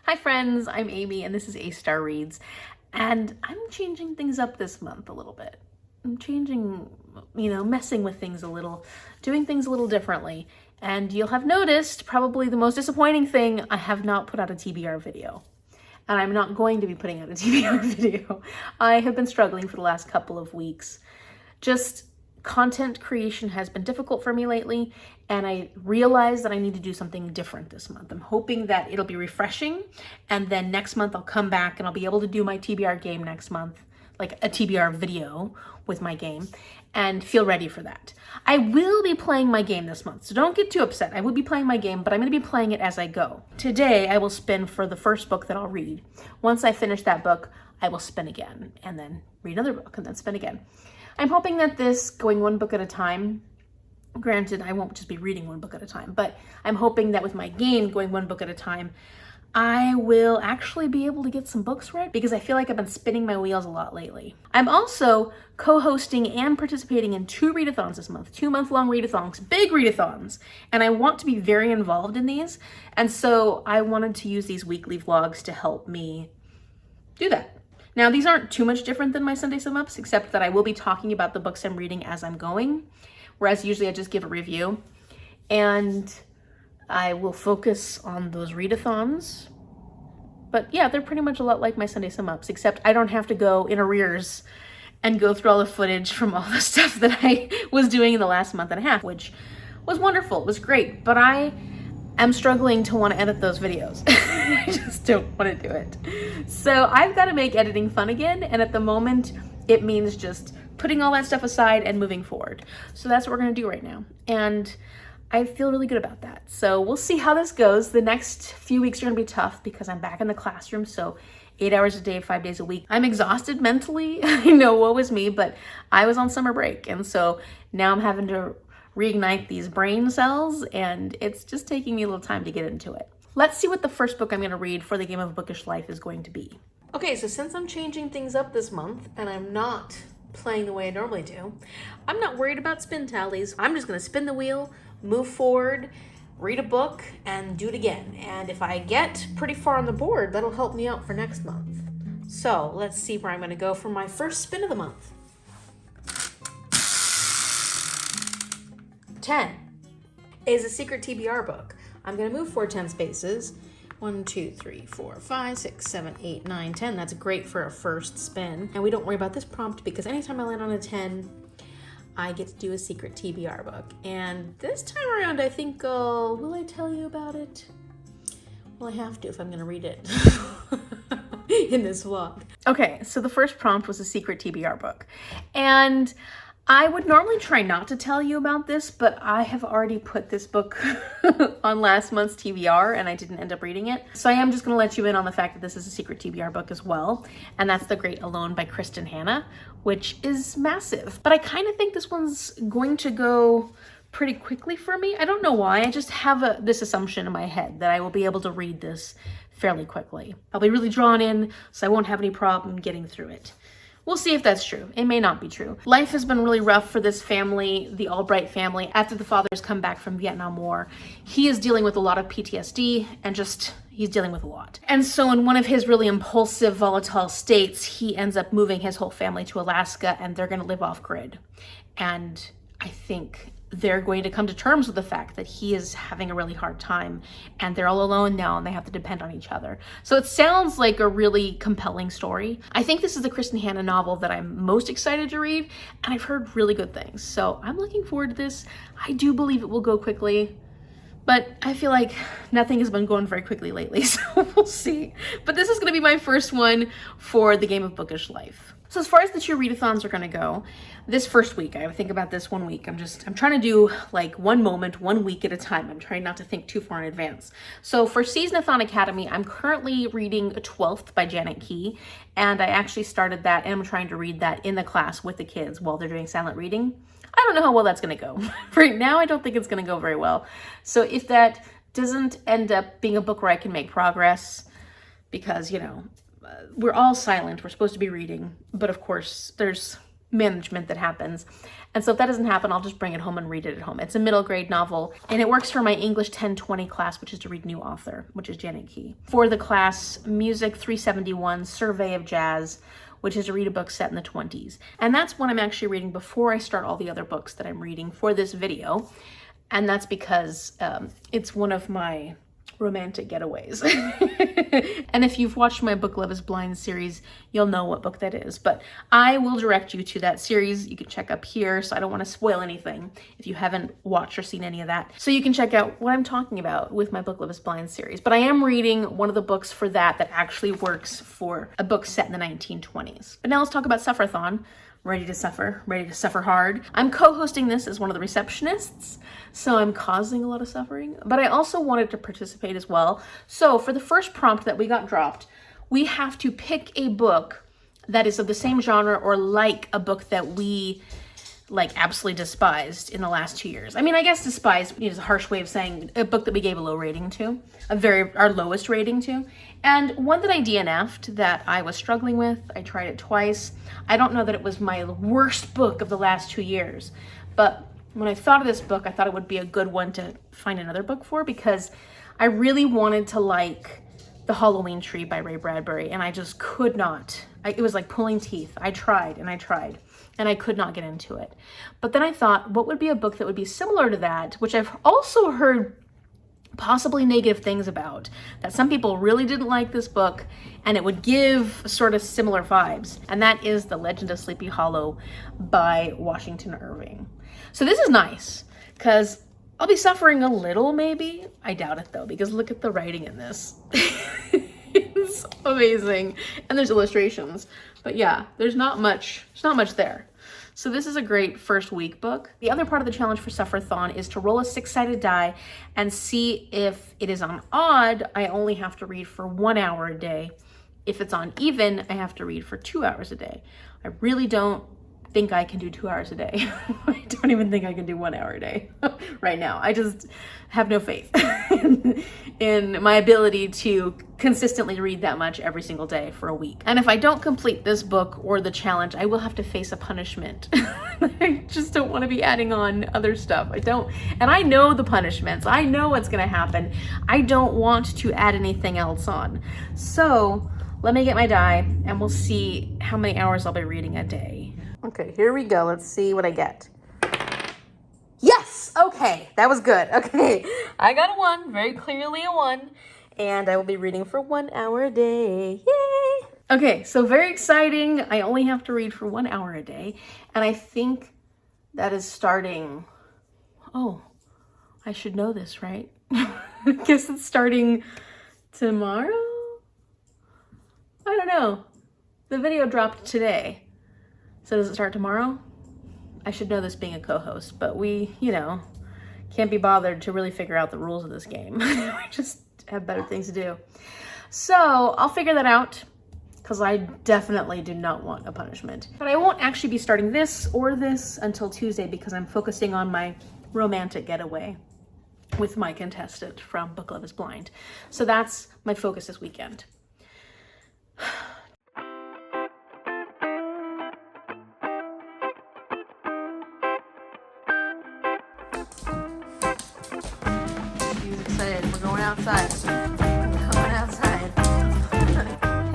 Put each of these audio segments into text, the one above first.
Hi friends, I'm Amy and this is A Star Reads, and I'm changing things up this month a little bit. I'm changing, messing with things a little, doing things a little differently. And you'll have noticed probably the most disappointing thing, I have not put out a TBR video. And I'm not going to be putting out a TBR video. I have been struggling for the last couple of weeks. Just content creation has been difficult for me lately, and I realized that I need to do something different this month. I'm hoping that it'll be refreshing, and then next month I'll come back and I'll be able to do my TBR game next month, like a TBR video with my game, and feel ready for that. I will be playing my game this month, so don't get too upset. I will be playing my game, but I'm going to be playing it as I go. Today I will spin for the first book that I'll read. Once I finish that book, I will spin again, and then read another book, and then spin again. I'm hoping that this, going one book at a time, granted I won't just be reading one book at a time, but I'm hoping that with my game, going one book at a time, I will actually be able to get some books read because I feel like I've been spinning my wheels a lot lately. I'm also co-hosting and participating in 2 readathons this month, 2-month-long readathons, big readathons, and I want to be very involved in these, and so I wanted to use these weekly vlogs to help me do that. Now, these aren't too much different than my Sunday Sum Ups, except that I will be talking about the books I'm reading as I'm going, whereas usually I just give a review. And I will focus on those readathons. But yeah, they're pretty much a lot like my Sunday Sum Ups, except I don't have to go in arrears and go through all the footage from all the stuff that I was doing in the last month and a half, which was wonderful. It was great, but I'm struggling to want to edit those videos. I just don't want to do it. So I've got to make editing fun again, and at the moment it means just putting all that stuff aside and moving forward. So that's what we're going to do right now, and I feel really good about that. So we'll see how this goes. The next few weeks are going to be tough because I'm back in the classroom, so 8 hours a day, 5 days a week. I'm exhausted mentally. I know, woe is me, but I was on summer break, and so now I'm having to reignite these brain cells, and it's just taking me a little time to get into it. Let's see what the first book I'm going to read for the Game of Bookish Life is going to be. Okay, so since I'm changing things up this month and I'm not playing the way I normally do, I'm not worried about spin tallies. I'm just going to spin the wheel, move forward, read a book, and do it again. And if I get pretty far on the board, that'll help me out for next month. So let's see where I'm going to go for my first spin of the month. 10 is a secret TBR book. I'm going to move forward 10 spaces. 1, 2, 3, 4, 5, 6, 7, 8, 9, 10. That's great for a first spin. And we don't worry about this prompt because anytime I land on a 10, I get to do a secret TBR book. And this time around, I think, will I tell you about it? Well, I have to if I'm going to read it in this vlog. Okay, so the first prompt was a secret TBR book. And I would normally try not to tell you about this, but I have already put this book on last month's TBR and I didn't end up reading it. So I am just gonna let you in on the fact that this is a secret TBR book as well. And that's The Great Alone by Kristen Hanna, which is massive. But I kind of think this one's going to go pretty quickly for me. I don't know why, I just have this assumption in my head that I will be able to read this fairly quickly. I'll be really drawn in, so I won't have any problem getting through it. We'll see if that's true. It may not be true. Life has been really rough for this family, the Albright family, after the father's come back from Vietnam War. He is dealing with a lot of PTSD and he's dealing with a lot. And so in one of his really impulsive, volatile states, he ends up moving his whole family to Alaska and they're gonna live off grid. And I think they're going to come to terms with the fact that he is having a really hard time and they're all alone now and they have to depend on each other. So it sounds like a really compelling story. I think this is the Kristen Hanna novel that I'm most excited to read, and I've heard really good things. So I'm looking forward to this. I do believe it will go quickly, but I feel like nothing has been going very quickly lately, so we'll see. But this is gonna be my first one for the Game of Bookish Life. So as far as the 2 readathons are gonna go, this first week, I have to think about this 1 week. I'm trying to do like one moment, 1 week at a time. I'm trying not to think too far in advance. So for Seasonathon Academy, I'm currently reading 12th by Janet Key, and I actually started that and I'm trying to read that in the class with the kids while they're doing silent reading. I don't know how well that's gonna go. Right now, I don't think it's gonna go very well. So if that doesn't end up being a book where I can make progress, because, we're all silent, we're supposed to be reading, but of course there's management that happens. And so if that doesn't happen, I'll just bring it home and read it at home. It's a middle grade novel, and it works for my English 1020 class, which is to read new author, which is Janet Key. For the class Music 371, Survey of Jazz, which is to read a book set in the 20s. And that's what I'm actually reading before I start all the other books that I'm reading for this video. And that's because it's one of my romantic getaways. And if you've watched my Book Love is Blind series, you'll know what book that is. But I will direct you to that series. You can check up here, so I don't want to spoil anything if you haven't watched or seen any of that. So you can check out what I'm talking about with my Book Love is Blind series. But I am reading one of the books for that actually works for a book set in the 1920s. But now let's talk about Sufferathon. Ready to suffer hard. I'm co-hosting this as one of the receptionists, so I'm causing a lot of suffering, but I also wanted to participate as well. So for the first prompt that we got dropped, we have to pick a book that is of the same genre or like a book that we absolutely despised in the last 2 years. I mean, I guess despised is a harsh way of saying a book that we gave a low rating to, our lowest rating to. And one that I DNF'd that I was struggling with, I tried it twice. I don't know that it was my worst book of the last 2 years, but when I thought of this book, I thought it would be a good one to find another book for, because I really wanted to like The Halloween Tree by Ray Bradbury, and I just could not. It was like pulling teeth. I tried, and I could not get into it. But then I thought, what would be a book that would be similar to that, which I've also heard possibly negative things about, that some people really didn't like this book, and it would give sort of similar vibes, and that is The Legend of Sleepy Hollow by Washington Irving. So this is nice, because I'll be suffering a little, maybe. I doubt it, though, because look at the writing in this. It's amazing. And there's illustrations. But yeah, there's not much there. So this is a great first week book. The other part of the challenge for Sufferathon is to roll a 6-sided die and see if it is on odd, I only have to read for 1 hour a day. If it's on even, I have to read for 2 hours a day. I really don't think I can do 2 hours a day. I don't even think I can do 1 hour a day right now. I just have no faith in my ability to consistently read that much every single day for a week. And if I don't complete this book or the challenge, I will have to face a punishment. I just don't want to be adding on other stuff. And I know the punishments. I know what's going to happen. I don't want to add anything else on. So let me get my die and we'll see how many hours I'll be reading a day. Okay, here we go. Let's see what I get. Yes! Okay, that was good. Okay, I got a 1, very clearly a 1, and I will be reading for 1 hour a day. Yay! Okay, so very exciting. I only have to read for 1 hour a day, and I think that is starting... Oh, I should know this, right? I guess it's starting tomorrow? I don't know. The video dropped today. So does it start tomorrow? I should know this being a co-host, but we, can't be bothered to really figure out the rules of this game. We just have better things to do. So I'll figure that out, because I definitely do not want a punishment. But I won't actually be starting this or this until Tuesday, because I'm focusing on my romantic getaway with my contestant from Book Love is Blind. So that's my focus this weekend. We're going outside.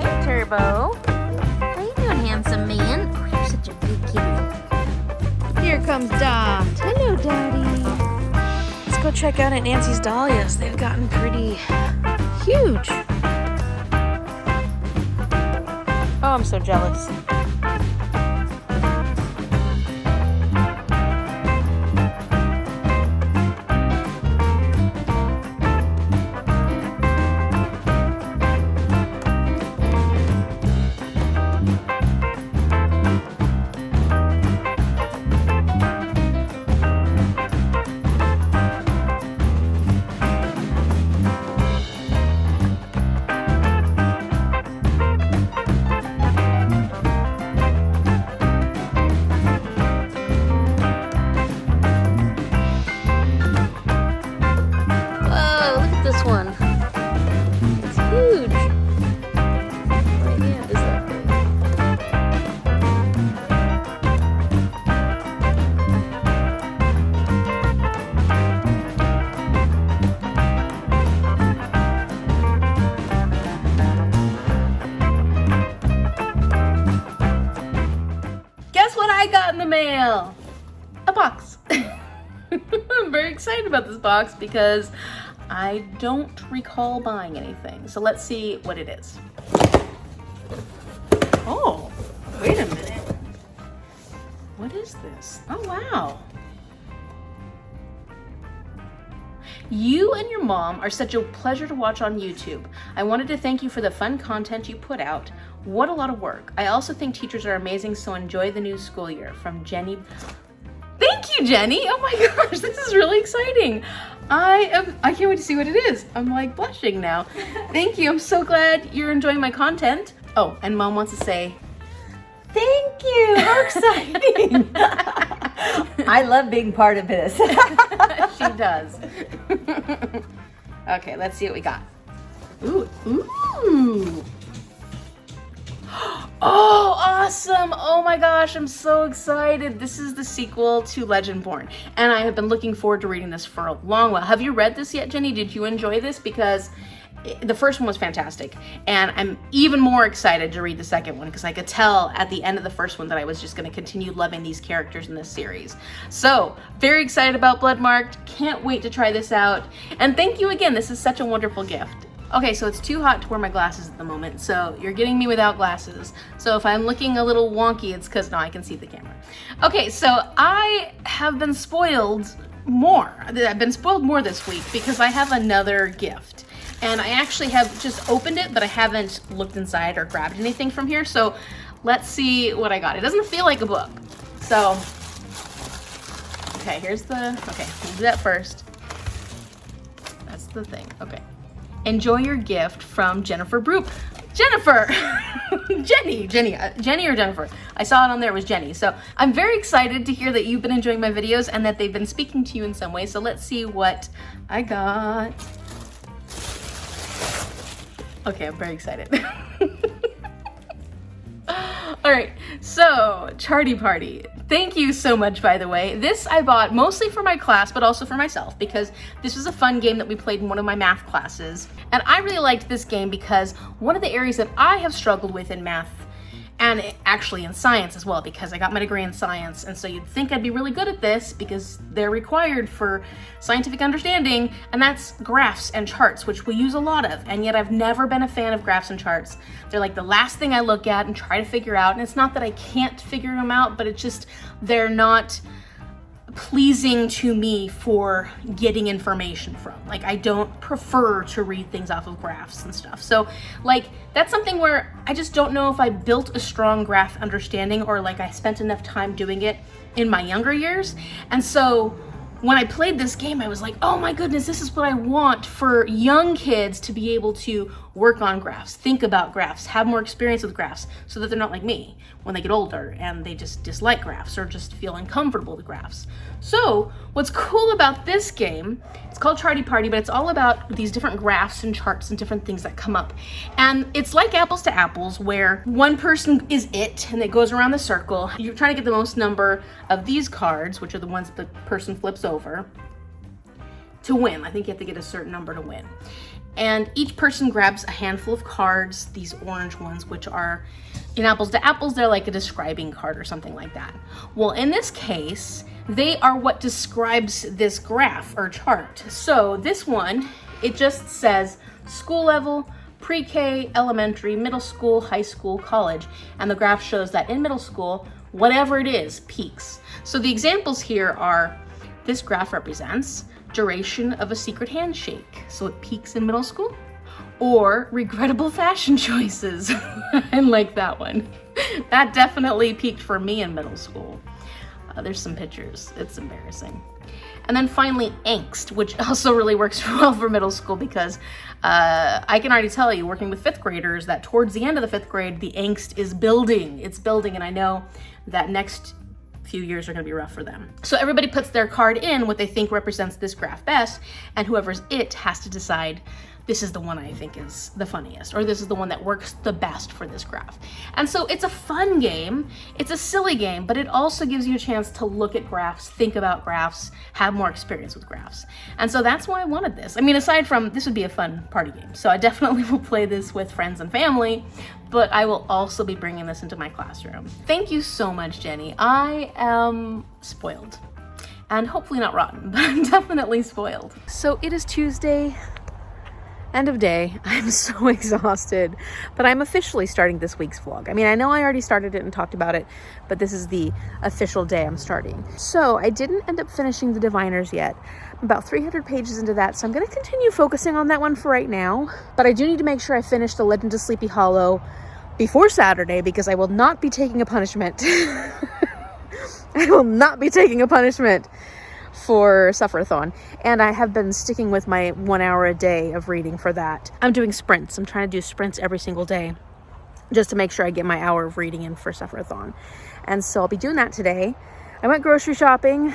Hey, Turbo. How you doing, handsome man? Oh, you're such a big kitty. Here comes Dot. Hello, Daddy. Let's go check out Aunt Nancy's dahlias. They've gotten pretty huge. Oh, I'm so jealous. the mail. A box. I'm very excited about this box because I don't recall buying anything. So let's see what it is. Oh, wait a minute. What is this? Oh, wow. You and your mom are such a pleasure to watch on YouTube. I wanted to thank you for the fun content you put out. What a lot of work. I also think teachers are amazing, so enjoy the new school year. From Jenny. Thank you, Jenny. Oh my gosh, this is really exciting. I can't wait to see what it is. I'm like blushing now. Thank you. I'm so glad you're enjoying my content. Oh, and Mom wants to say, thank you. How exciting. I love being part of this. She does. Okay, let's see what we got. Ooh, ooh. Oh, awesome. Oh my gosh, I'm so excited. This is the sequel to Legendborn, and I have been looking forward to reading this for a long while. Have you read this yet, Jenny? Did you enjoy this? Because the first one was fantastic, and I'm even more excited to read the second one because I could tell at the end of the first one that I was just going to continue loving these characters in this series. So, very excited about Bloodmarked. Can't wait to try this out. And thank you again. This is such a wonderful gift. Okay, so it's too hot to wear my glasses at the moment, so you're getting me without glasses. So if I'm looking a little wonky, it's because, no, I can see the camera. Okay, so I have been spoiled more. I've been spoiled more this week because I have another gift. And I actually have just opened it, but I haven't looked inside or grabbed anything from here. So let's see what I got. It doesn't feel like a book. So, okay, here's the, okay, we'll do that first. That's the thing, okay. Enjoy your gift from Jennifer Broop. Jennifer! Jenny or Jennifer? I saw it on there, it was Jenny. So I'm very excited to hear that you've been enjoying my videos and that they've been speaking to you in some way. So let's see what I got. Okay, I'm very excited. All right, so Charty Party. Thank you so much, by the way. This I bought mostly for my class, but also for myself because this was a fun game that we played in one of my math classes. And I really liked this game because one of the areas that I have struggled with in math, and actually in science as well, because I got my degree in science, and so you'd think I'd be really good at this because they're required for scientific understanding, and that's graphs and charts, which we use a lot of, and yet I've never been a fan of graphs and charts. They're like the last thing I look at and try to figure out, and it's not that I can't figure them out, but it's just, they're not pleasing to me for getting information from. Like, I don't prefer to read things off of graphs and stuff. So like, that's something where I just don't know if I built a strong graph understanding or like I spent enough time doing it in my younger years. And so when I played this game, I was like, oh my goodness, this is what I want for young kids to be able to work on graphs, think about graphs, have more experience with graphs, so that they're not like me when they get older and they just dislike graphs or just feel uncomfortable with graphs. So what's cool about this game, it's called Charty Party, but it's all about these different graphs and charts and different things that come up. And it's like apples to apples, where one person is it and it goes around the circle. You're trying to get the most number of these cards, which are the ones the person flips over, to win. I think you have to get a certain number to win. And each person grabs a handful of cards, these orange ones, which are, in apples to apples, they're like a describing card or something like that. Well, in this case, they are what describes this graph or chart. So this one, it just says school level, pre-K, elementary, middle school, high school, college. And the graph shows that in middle school, whatever it is, peaks. So the examples here are, this graph represents duration of a secret handshake, so it peaks in middle school, or regrettable fashion choices. I like that one. That definitely peaked for me in middle school. There's some pictures, it's embarrassing. And then finally, angst, which also really works well for middle school because I can already tell you, working with fifth graders, that towards the end of the fifth grade, the angst is building. It's building, and I know that next few years are going to be rough for them. So everybody puts their card in what they think represents this graph best, and whoever's it has to decide this is the one I think is the funniest, or this is the one that works the best for this graph. And so it's a fun game, it's a silly game, but it also gives you a chance to look at graphs, think about graphs, have more experience with graphs. And so that's why I wanted this. I mean, aside from this would be a fun party game, so I definitely will play this with friends and family, but I will also be bringing this into my classroom. Thank you so much, Jenny. I am spoiled. And hopefully not rotten, but I'm definitely spoiled. So it is Tuesday, end of day. I'm so exhausted, but I'm officially starting this week's vlog. I mean, I know I already started it and talked about it, but this is the official day I'm starting. So I didn't end up finishing the diviners yet. I'm about 300 pages into that, so I'm gonna continue focusing on that one for right now. But I do need to make sure I finish the Legend of Sleepy Hollow before Saturday, because I will not be taking a punishment. I will not be taking a punishment for Sufferathon, and I have been sticking with my 1 hour a day of reading for that. I'm doing sprints. I'm trying to do sprints every single day just to make sure I get my hour of reading in for Sufferathon. And so I'll be doing that today. I went grocery shopping.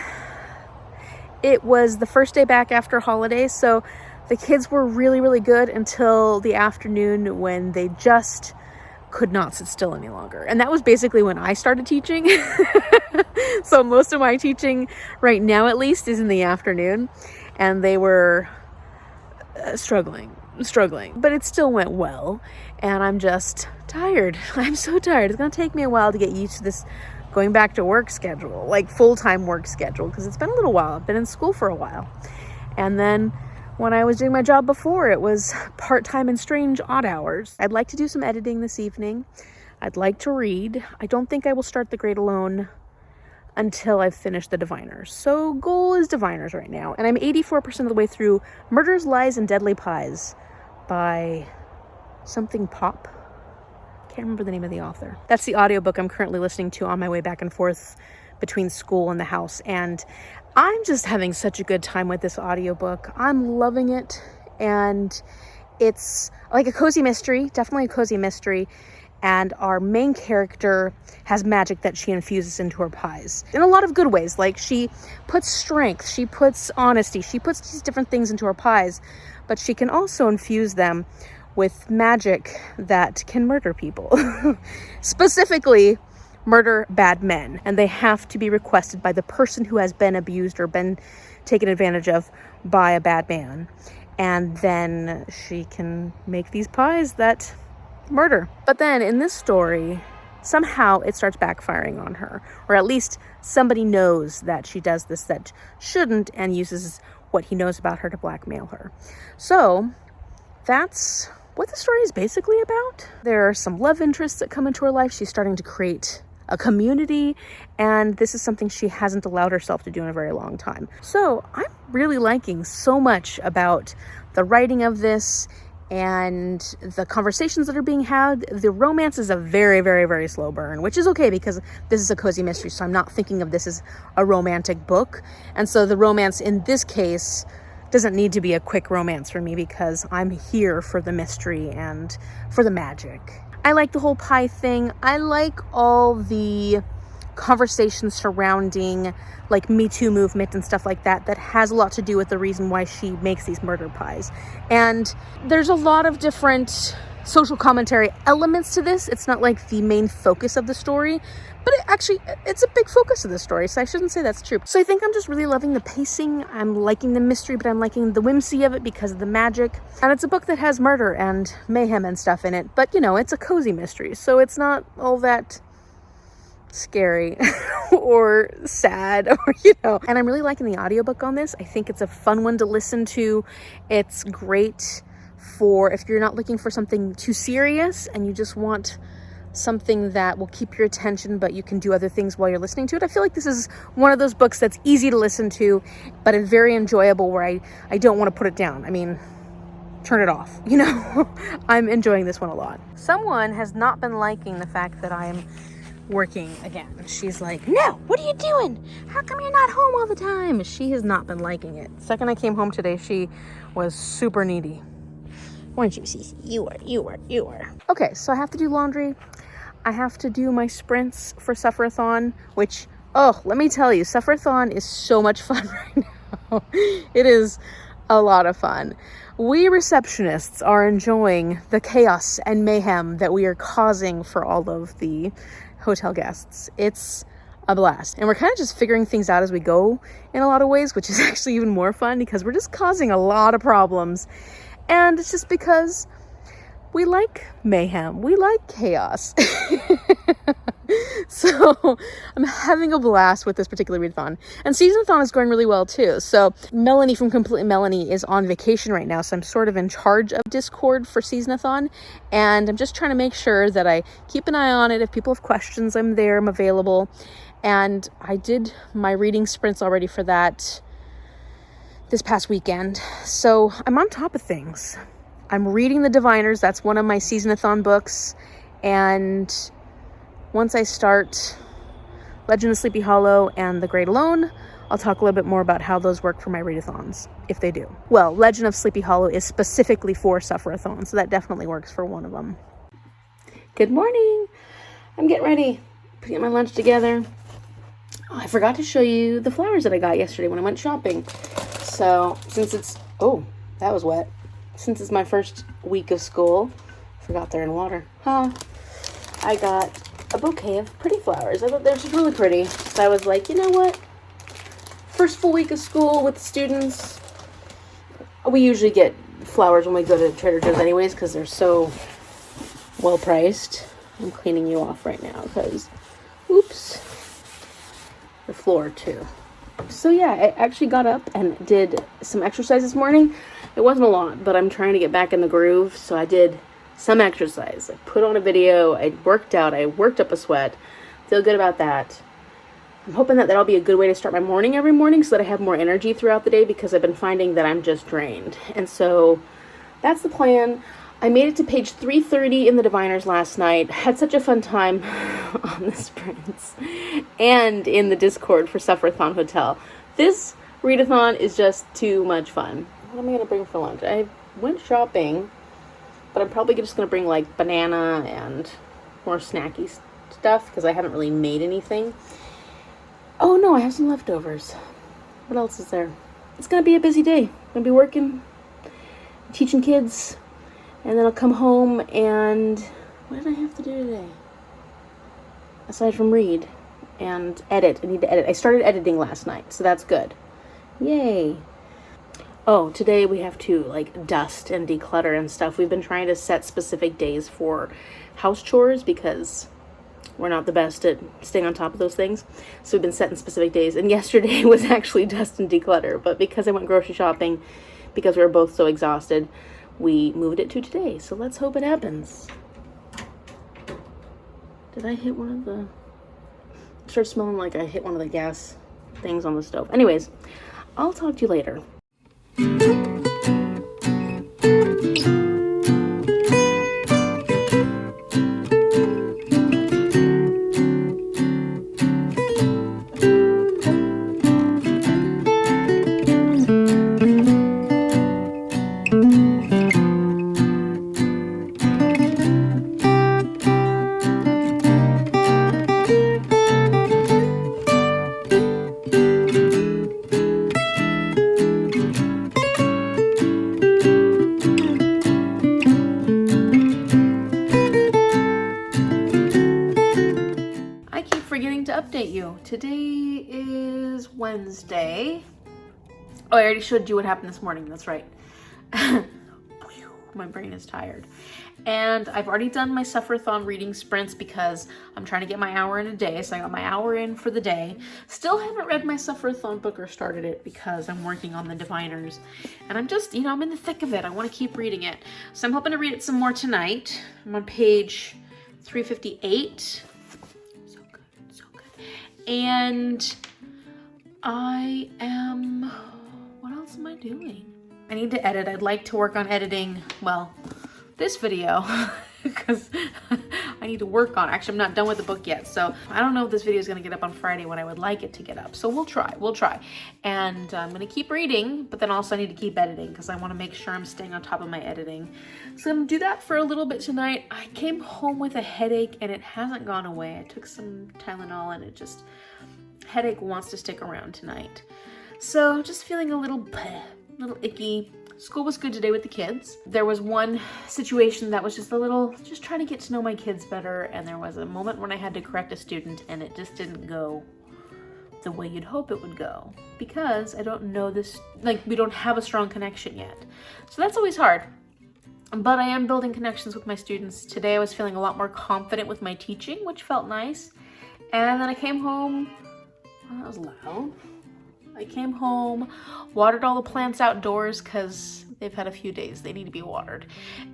It was the first day back after holidays, so the kids were really, really good until the afternoon when they just could not sit still any longer. And that was basically when I started teaching. So most of my teaching right now, at least, is in the afternoon, and they were struggling, but it still went well. And I'm just tired. I'm so tired. It's gonna take me a while to get used to this going back to work schedule, like full-time work schedule, because it's been a little while. I've been in school for a while. And then when I was doing my job before, it was part-time and strange odd hours. I'd like to do some editing this evening. I'd like to read. I don't think I will start The Great Alone until I've finished the diviners. So goal is diviners right now. And I'm 84% of the way through Murders, Lies, and Deadly Pies by something Popp. Can't remember the name of the author. That's the audiobook I'm currently listening to on my way back and forth between school and the house. And I'm just having such a good time with this audiobook. I'm loving it. And it's like a cozy mystery, definitely a cozy mystery. And our main character has magic that she infuses into her pies in a lot of good ways. Like, she puts strength, she puts honesty, she puts these different things into her pies, but she can also infuse them with magic that can murder people. Specifically, murder bad men. And they have to be requested by the person who has been abused or been taken advantage of by a bad man. And then she can make these pies that murder. But then in this story, somehow it starts backfiring on her, or at least somebody knows that she does this that shouldn't and uses what he knows about her to blackmail her. So that's what the story is basically about. There are some love interests that come into her life. She's starting to create a community, and this is something she hasn't allowed herself to do in a very long time. So I'm really liking so much about the writing of this and the conversations that are being had. The romance is a very, very, very slow burn, which is okay because this is a cozy mystery, so I'm not thinking of this as a romantic book. And so the romance in this case doesn't need to be a quick romance for me because I'm here for the mystery and for the magic. I like the whole pie thing. I like all the conversations surrounding like Me Too movement and stuff like that has a lot to do with the reason why she makes these murder pies. And there's a lot of different social commentary elements to this. It's not like the main focus of the story, but it's a big focus of the story, so I shouldn't say that's true. So I think I'm just really loving the pacing. I'm liking the mystery, but I'm liking the whimsy of it because of the magic. And it's a book that has murder and mayhem and stuff in it, but you know, it's a cozy mystery, so it's not all that scary or sad, or you know. And I'm really liking the audiobook on this. I think it's a fun one to listen to. It's great for if you're not looking for something too serious and you just want something that will keep your attention, but you can do other things while you're listening to it. I feel like this is one of those books that's easy to listen to, but it's very enjoyable where I don't want to put it down. I mean, turn it off, you know. I'm enjoying this one a lot. Someone has not been liking the fact that I'm working again. She's like, no, what are you doing? How come you're not home all the time? She has not been liking it. The second I came home today, she was super needy. Weren't you, Cece? You were. Okay, so I have to do laundry. I have to do my sprints for Sufferathon, which, oh, let me tell you, Sufferathon is so much fun right now. It is a lot of fun. We receptionists are enjoying the chaos and mayhem that we are causing for all of the hotel guests. It's a blast. And we're kind of just figuring things out as we go in a lot of ways, which is actually even more fun because we're just causing a lot of problems. And it's just because we like mayhem. We like chaos. So I'm having a blast with this particular readathon. And Seasonathon is going really well too. So Melanie from Completely Melanie is on vacation right now. So I'm sort of in charge of Discord for Seasonathon. And I'm just trying to make sure that I keep an eye on it. If people have questions, I'm there, I'm available. And I did my reading sprints already for that this past weekend. So I'm on top of things. I'm reading The Diviners. That's one of my Seasonathon books. And once I start Legend of Sleepy Hollow and The Great Alone, I'll talk a little bit more about how those work for my readathons, if they do. Well, Legend of Sleepy Hollow is specifically for Sufferathon, so that definitely works for one of them. Good morning. I'm getting ready, putting my lunch together. Oh, I forgot to show you the flowers that I got yesterday when I went shopping. So since it's, oh, that was wet. Since it's my first week of school, I forgot they're in water. I got a bouquet of pretty flowers. I thought they were just really pretty. So I was like, you know what? First full week of school with the students. We usually get flowers when we go to Trader Joe's anyways because they're so well priced. I'm cleaning you off right now because, oops, the floor too. So yeah, I actually got up and did some exercise this morning. It wasn't a lot, but I'm trying to get back in the groove. So I did some exercise. I put on a video. I worked out. I worked up a sweat. Feel good about that. I'm hoping that that'll be a good way to start my morning every morning so that I have more energy throughout the day because I've been finding that I'm just drained. And so that's the plan. I made it to page 330 in The Diviners last night. Had such a fun time on the sprints and in the Discord for Sufferathon Hotel. This readathon is just too much fun. What am I going to bring for lunch? I went shopping, but I'm probably just going to bring like banana and more snacky stuff because I haven't really made anything. Oh no, I have some leftovers. What else is there? It's going to be a busy day. I'm going to be working, teaching kids, and then I'll come home and what did I have to do today? Aside from read and edit. I need to edit. I started editing last night, so that's good. Yay. Oh, today we have to like dust and declutter and stuff. We've been trying to set specific days for house chores because we're not the best at staying on top of those things. So we've been setting specific days. And yesterday was actually dust and declutter. But because I went grocery shopping, because we were both so exhausted, we moved it to today. So let's hope it happens. Did I hit one of the... It started smelling like I hit one of the gas things on the stove. Anyways, I'll talk to you later. Update you. Today is Wednesday. Oh, I already showed you what happened this morning. That's right. My brain is tired. And I've already done my Sufferathon reading sprints because I'm trying to get my hour in a day. So I got my hour in for the day. Still haven't read my Sufferathon book or started it because I'm working on the Diviners. And I'm just, I'm in the thick of it. I want to keep reading it. So I'm hoping to read it some more tonight. I'm on page 358. And I am, what else am I doing? I need to edit. I'd like to work on editing, well, this video because I need to work on it. Actually, I'm not done with the book yet. So I don't know if this video is going to get up on Friday when I would like it to get up. So we'll try. And I'm going to keep reading, but then also I need to keep editing because I want to make sure I'm staying on top of my editing. So I'm going to do that for a little bit tonight. I came home with a headache and it hasn't gone away. I took some Tylenol and it just, headache wants to stick around tonight. So just feeling a little icky. School was good today with the kids. There was one situation that was just just trying to get to know my kids better, and there was a moment when I had to correct a student and it just didn't go the way you'd hope it would go because I don't know this, like we don't have a strong connection yet. So that's always hard. But I am building connections with my students. Today I was feeling a lot more confident with my teaching, which felt nice. And then I came home, oh, that was loud. I came home, watered all the plants outdoors because they've had a few days. They need to be watered.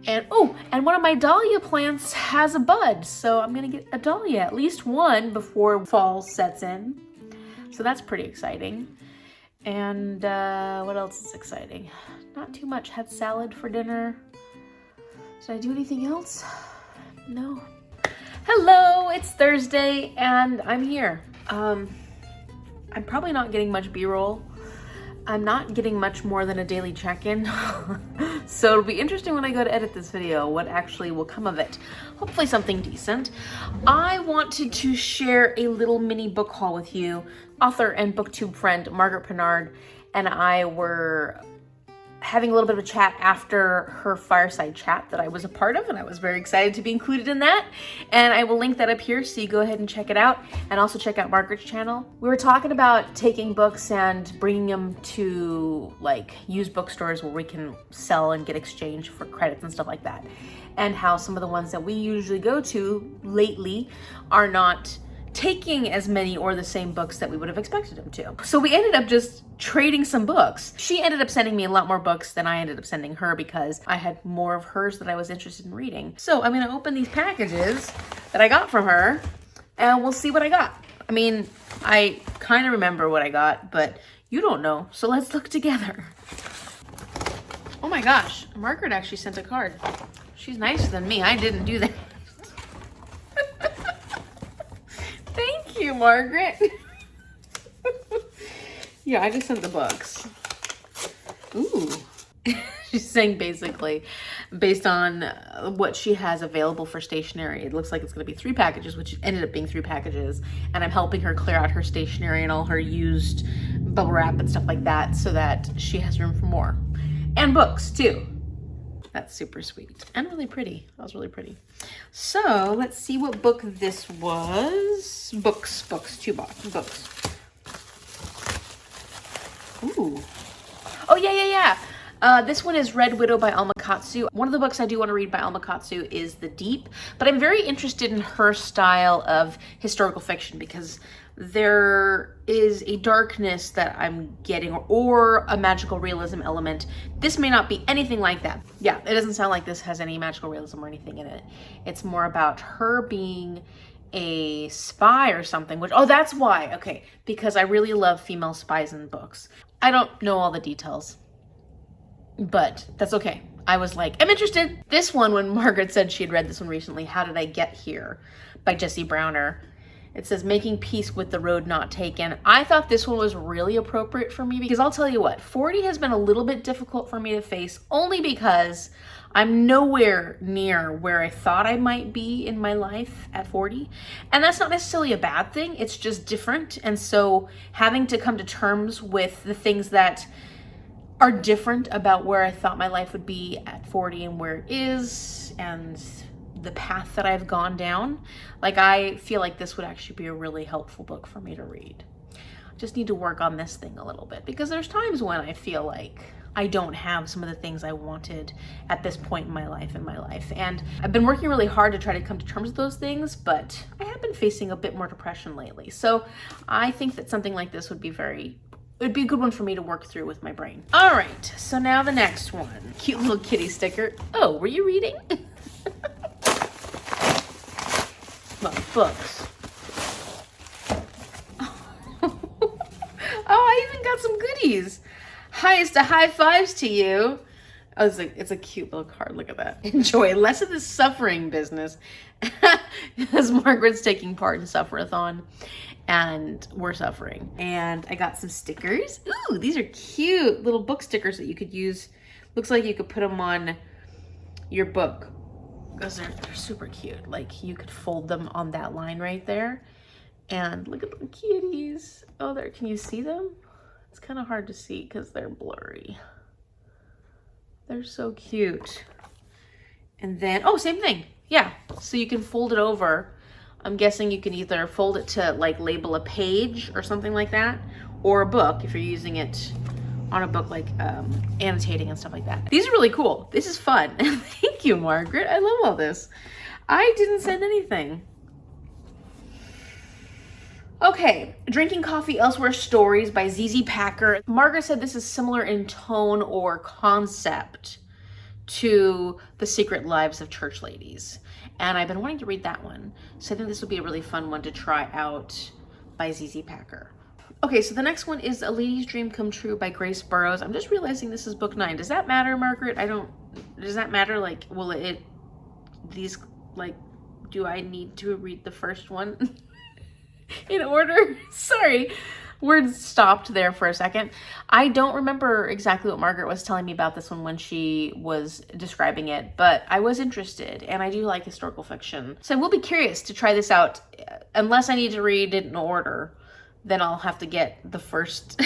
And oh, and one of my dahlia plants has a bud. So I'm gonna get a dahlia, at least one before fall sets in. So that's pretty exciting. And what else is exciting? Not too much. Had salad for dinner. Did I do anything else? No. Hello, it's Thursday and I'm here. I'm probably not getting much B-roll. I'm not getting much more than a daily check-in. So it'll be interesting when I go to edit this video, what actually will come of it. Hopefully something decent. I wanted to share a little mini book haul with you. Author and booktube friend Margaret Pennard and I were having a little bit of a chat after her fireside chat that I was a part of, and I was very excited to be included in that. And I will link that up here so you go ahead and check it out, and also check out Margaret's channel. We were talking about taking books and bringing them to like used bookstores where we can sell and get exchange for credits and stuff like that, and how some of the ones that we usually go to lately are not taking as many or the same books that we would have expected them to. So we ended up just trading some books. She ended up sending me a lot more books than I ended up sending her because I had more of hers that I was interested in reading. So I'm gonna open these packages that I got from her and we'll see what I got. I mean, I kind of remember what I got, but you don't know. So let's look together. Oh my gosh, Margaret actually sent a card. She's nicer than me. I didn't do that. Thank you, Margaret. Yeah, I just sent the books. Ooh. She's saying basically, based on what she has available for stationery, it looks like it's going to be 3 packages, which ended up being 3 packages. And I'm helping her clear out her stationery and all her used bubble wrap and stuff like that so that she has room for more. And books, too. That's super sweet and really pretty. That was really pretty. So let's see what book this was. Books, 2 books. Ooh. Oh, yeah. This one is Red Widow by Alma Katsu. One of the books I do want to read by Alma Katsu is The Deep, but I'm very interested in her style of historical fiction because there is a darkness that I'm getting or a magical realism element. This may not be anything like that. Yeah, it doesn't sound like this has any magical realism or anything in it. It's more about her being a spy or something, which, oh, that's why. Okay, because I really love female spies in books. I don't know all the details, but that's okay. I was like, I'm interested. This one, when Margaret said she had read this one recently, How Did I Get Here by Jessie Browner. It says, Making Peace with the Road Not Taken. I thought this one was really appropriate for me because I'll tell you what, 40 has been a little bit difficult for me to face only because I'm nowhere near where I thought I might be in my life at 40. And that's not necessarily a bad thing. It's just different. And so having to come to terms with the things that are different about where I thought my life would be at 40 and where it is, and the path that I've gone down, like I feel like this would actually be a really helpful book for me to read. I just need to work on this thing a little bit because there's times when I feel like I don't have some of the things I wanted at this point in my life, and I've been working really hard to try to come to terms with those things, but I have been facing a bit more depression lately. So I think that something like this would be it would be a good one for me to work through with my brain. All right, so now the next one. Cute little kitty sticker. Oh, were you reading? Well, books. Oh, I even got some goodies. Highest of high fives to you. Oh, it's a cute little card. Look at that. Enjoy less of the suffering business. As Margaret's taking part in Sufferathon. And we're suffering. And I got some stickers. Ooh, these are cute little book stickers that you could use. Looks like you could put them on your book because they're super cute. Like you could fold them on that line right there. And look at the kitties. Oh, there, can you see them? It's kind of hard to see because they're blurry. They're so cute. And then, oh, same thing. Yeah, so you can fold it over. I'm guessing you can either fold it to like label a page or something like that, or a book if you're using it on a book, like annotating and stuff like that. These are really cool. This is fun. Thank you, Margaret. I love all this. I didn't send anything. Okay, Drinking Coffee Elsewhere Stories by ZZ Packer. Margaret said this is similar in tone or concept to The Secret Lives of Church Ladies. And I've been wanting to read that one. So I think this would be a really fun one to try out by ZZ Packer. Okay, so the next one is A Lady's Dream Come True by Grace Burrows. I'm just realizing this is book 9. Does that matter, Margaret? Does that matter? Like, do I need to read the first one in order? Sorry, words stopped there for a second. I don't remember exactly what Margaret was telling me about this one when she was describing it, but I was interested, and I do like historical fiction. So I will be curious to try this out. Unless I need to read it in order, then I'll have to get the first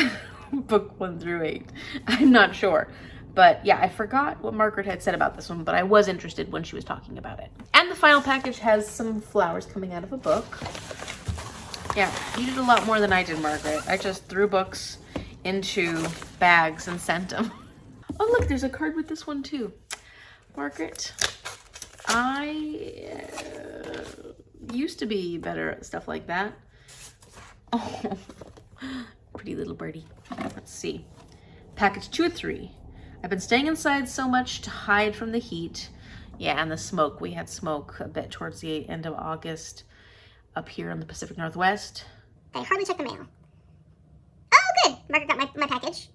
book 1 through 8. I'm not sure. But yeah, I forgot what Margaret had said about this one, but I was interested when she was talking about it. And the final package has some flowers coming out of a book. Yeah, you did a lot more than I did, Margaret. I just threw books into bags and sent them. Oh, look, there's a card with this one too. Margaret, I used to be better at stuff like that. Oh, pretty little birdie. Let's see. Package 2 of 3. I've been staying inside so much to hide from the heat. Yeah, and the smoke. We had smoke a bit towards the end of August up here in the Pacific Northwest. I hardly checked the mail. Oh, good. Margaret got my package.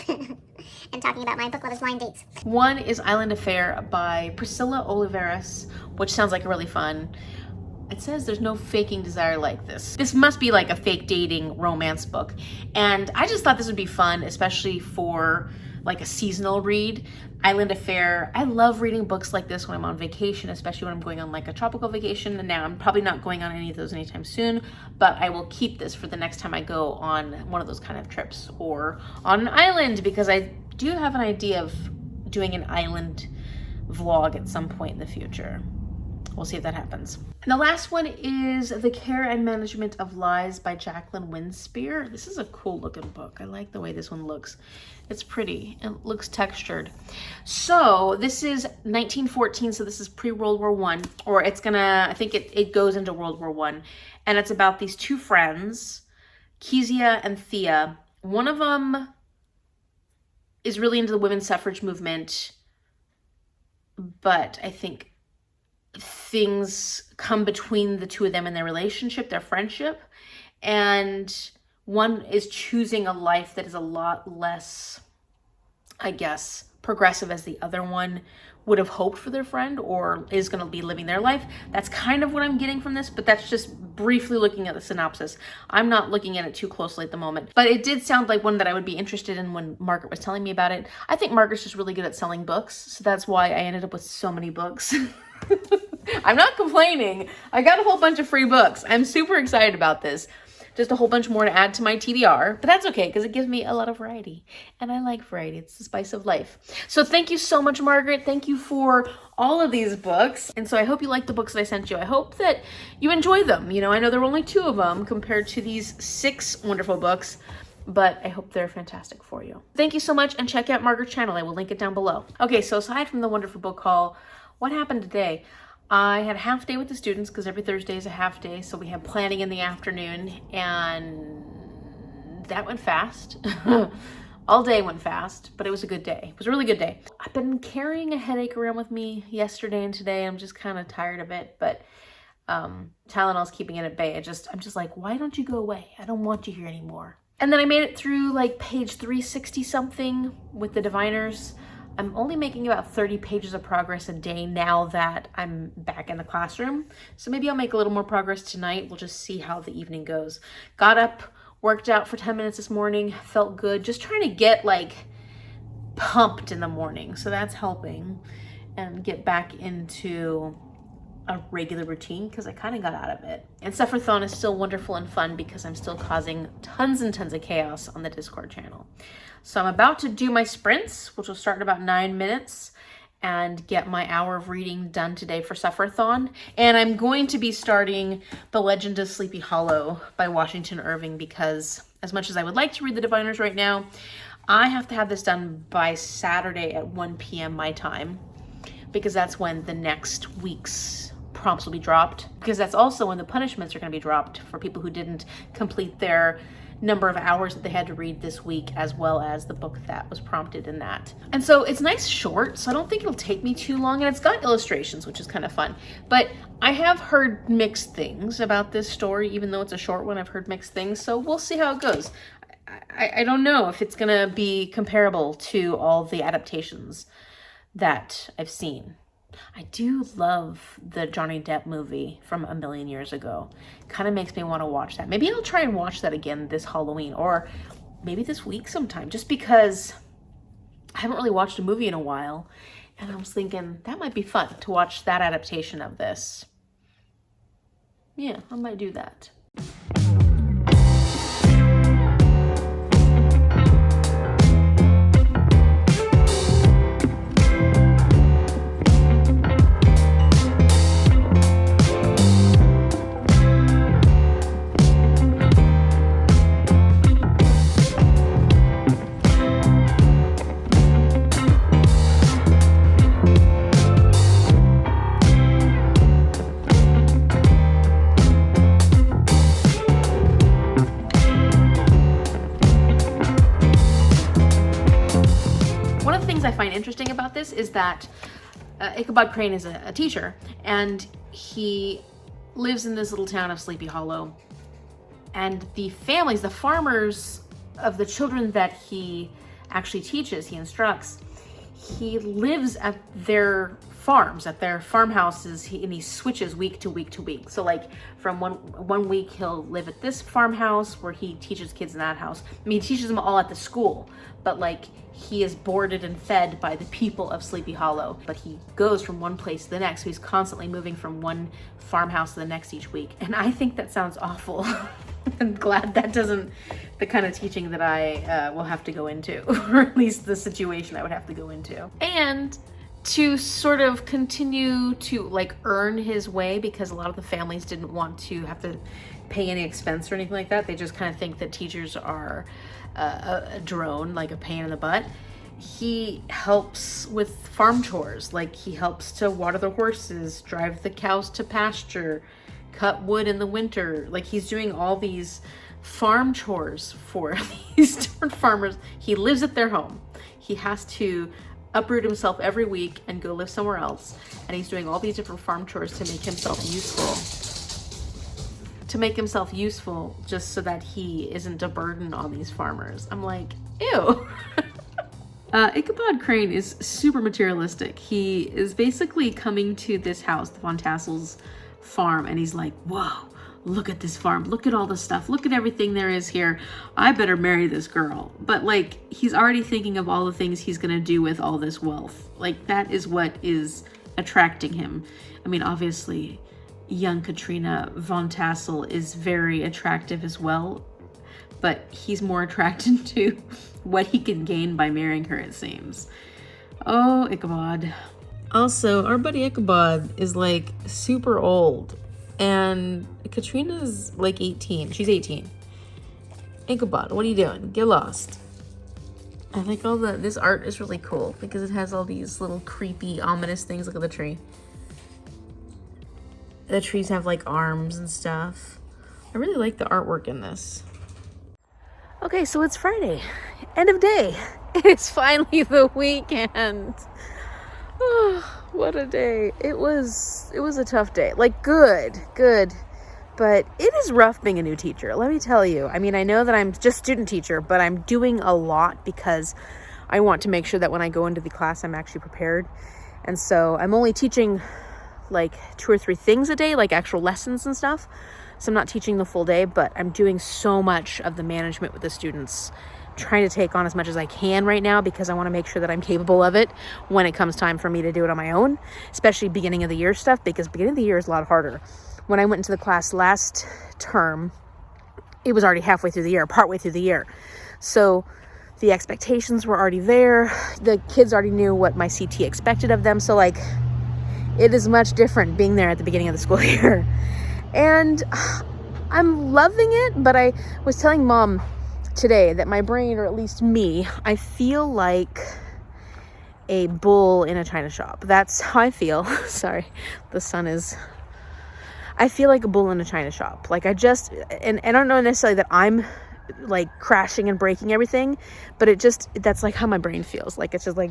And talking about my book lovers blind dates. One is Island Affair by Priscilla Oliveras, which sounds like really fun. It says there's no faking desire like this. This must be like a fake dating romance book. And I just thought this would be fun, especially for like a seasonal read. Island Affair, I love reading books like this when I'm on vacation, especially when I'm going on like a tropical vacation. And now I'm probably not going on any of those anytime soon, but I will keep this for the next time I go on one of those kind of trips or on an island, because I do have an idea of doing an island vlog at some point in the future. We'll see if that happens. And the last one is The Care and Management of Lies by Jacqueline Winspear. This is a cool looking book. I like the way this one looks. It's pretty. It looks textured. So this is 1914, so this is pre-World War I, or it's gonna, I think it goes into World War I. And it's about these 2 friends, Kezia and Thea. One of them is really into the women's suffrage movement, but I think things come between the 2 of them in their relationship, their friendship, and one is choosing a life that is a lot less, I guess, progressive as the other one would have hoped for their friend, or is going to be living their life. That's kind of what I'm getting from this, but that's just briefly looking at the synopsis. I'm not looking at it too closely at the moment, but it did sound like one that I would be interested in when Margaret was telling me about it. I think Margaret's just really good at selling books, so that's why I ended up with so many books. I'm not complaining. I got a whole bunch of free books. I'm super excited about this. Just a whole bunch more to add to my TBR, but that's okay because it gives me a lot of variety, and I like variety. It's the spice of life. So thank you so much, Margaret. Thank you for all of these books. And so I hope you like the books that I sent you. I hope that you enjoy them. You know, I know there were only 2 of them compared to these 6 wonderful books, but I hope they're fantastic for you. Thank you so much, and check out Margaret's channel. I will link it down below. Okay, so aside from the wonderful book haul, what happened today? I had a half day with the students because every Thursday is a half day. So we had planning in the afternoon, and that went fast. All day went fast, but it was a good day. It was a really good day. I've been carrying a headache around with me yesterday and today. I'm just kind of tired of it, but Tylenol's keeping it at bay. I'm just like, why don't you go away? I don't want you here anymore. And then I made it through like page 360 something with the diviners. I'm only making about 30 pages of progress a day now that I'm back in the classroom. So maybe I'll make a little more progress tonight. We'll just see how the evening goes. Got up, worked out for 10 minutes this morning, felt good. Just trying to get like pumped in the morning. So that's helping, and get back into a regular routine because I kind of got out of it. And Sufferathon is still wonderful and fun because I'm still causing tons and tons of chaos on the Discord channel. So I'm about to do my sprints, which will start in about 9 minutes, and get my hour of reading done today for Sufferathon. And I'm going to be starting The Legend of Sleepy Hollow by Washington Irving because as much as I would like to read the Diviners right now, I have to have this done by Saturday at 1 p.m. my time, because that's when the next week's prompts will be dropped, because that's also when the punishments are going to be dropped for people who didn't complete their number of hours that they had to read this week, as well as the book that was prompted in that. And so it's nice short, so I don't think it'll take me too long, and it's got illustrations, which is kind of fun. But I have heard mixed things about this story, even though it's a short one. I've heard mixed things, so we'll see how it goes. I don't know if it's gonna be comparable to all the adaptations that I've seen. I do love the Johnny Depp movie from a million years ago. Kind of makes me want to watch that. Maybe I'll try and watch that again this Halloween, or maybe this week sometime, just because I haven't really watched a movie in a while, and I was thinking that might be fun to watch that adaptation of this. Yeah, I might do that. I find interesting about this is that Ichabod Crane is a teacher, and he lives in this little town of Sleepy Hollow, and the families, the farmers of the children that he actually teaches, he instructs, he lives at their farms, at their farmhouses, and he switches week to week to week. So like from one week he'll live at this farmhouse where he teaches kids in that house. I mean, he teaches them all at the school, but like he is boarded and fed by the people of Sleepy Hollow, but he goes from one place to the next. So he's constantly moving from one farmhouse to the next each week. And I think that sounds awful. I'm glad that isn't the kind of teaching that I will have to go into, or at least the situation I would have to go into. And to sort of continue to like earn his way, because a lot of the families didn't want to have to pay any expense or anything like that. They just kind of think that teachers are a drone, like a pain in the butt. He helps with farm chores, like he helps to water the horses, drive the cows to pasture, cut wood in the winter. Like he's doing all these farm chores for these different farmers. He lives at their home. He has to uproot himself every week and go live somewhere else, and he's doing all these different farm chores to make himself useful, just so that he isn't a burden on these farmers. I'm like, ew. Ichabod Crane is super materialistic. He is basically coming to this house, the Von Tassel's farm, and he's like, whoa, look at this farm, look at all the stuff, look at everything there is here. I better marry this girl. But like, he's already thinking of all the things he's gonna do with all this wealth. Like, that is what is attracting him. I mean, obviously young Katrina Von Tassel is very attractive as well, but he's more attracted to what he can gain by marrying her, it seems. Oh, Ichabod. Also, our buddy Ichabod is like super old, and Katrina's like 18. She's 18. Ichabod, what are you doing? Get lost. I think this art is really cool because it has all these little creepy, ominous things. Look at the tree. The trees have like arms and stuff. I really like the artwork in this. Okay, so it's Friday, end of day. It's finally the weekend. Oh, what a day. It was a tough day. Like, good, but it is rough being a new teacher, let me tell you. I mean, I know that I'm just student teacher, but I'm doing a lot because I want to make sure that when I go into the class, I'm actually prepared. And so I'm only teaching like 2 or 3 things a day, like actual lessons and stuff. So I'm not teaching the full day, but I'm doing so much of the management with the students trying to take on as much as I can right now because I want to make sure that I'm capable of it when it comes time for me to do it on my own, especially beginning of the year stuff, because beginning of the year is a lot harder. When I went into the class last term, it was already partway through the year. So the expectations were already there. The kids already knew what my CT expected of them. So like, it is much different being there at the beginning of the school year. And I'm loving it, but I was telling Mom today that my brain, or at least me, I feel like a bull in a china shop. That's how I feel. Sorry, the sun is... I feel like a bull in a china shop. Like I don't know necessarily that I'm like crashing and breaking everything, but that's like how my brain feels. Like it's just like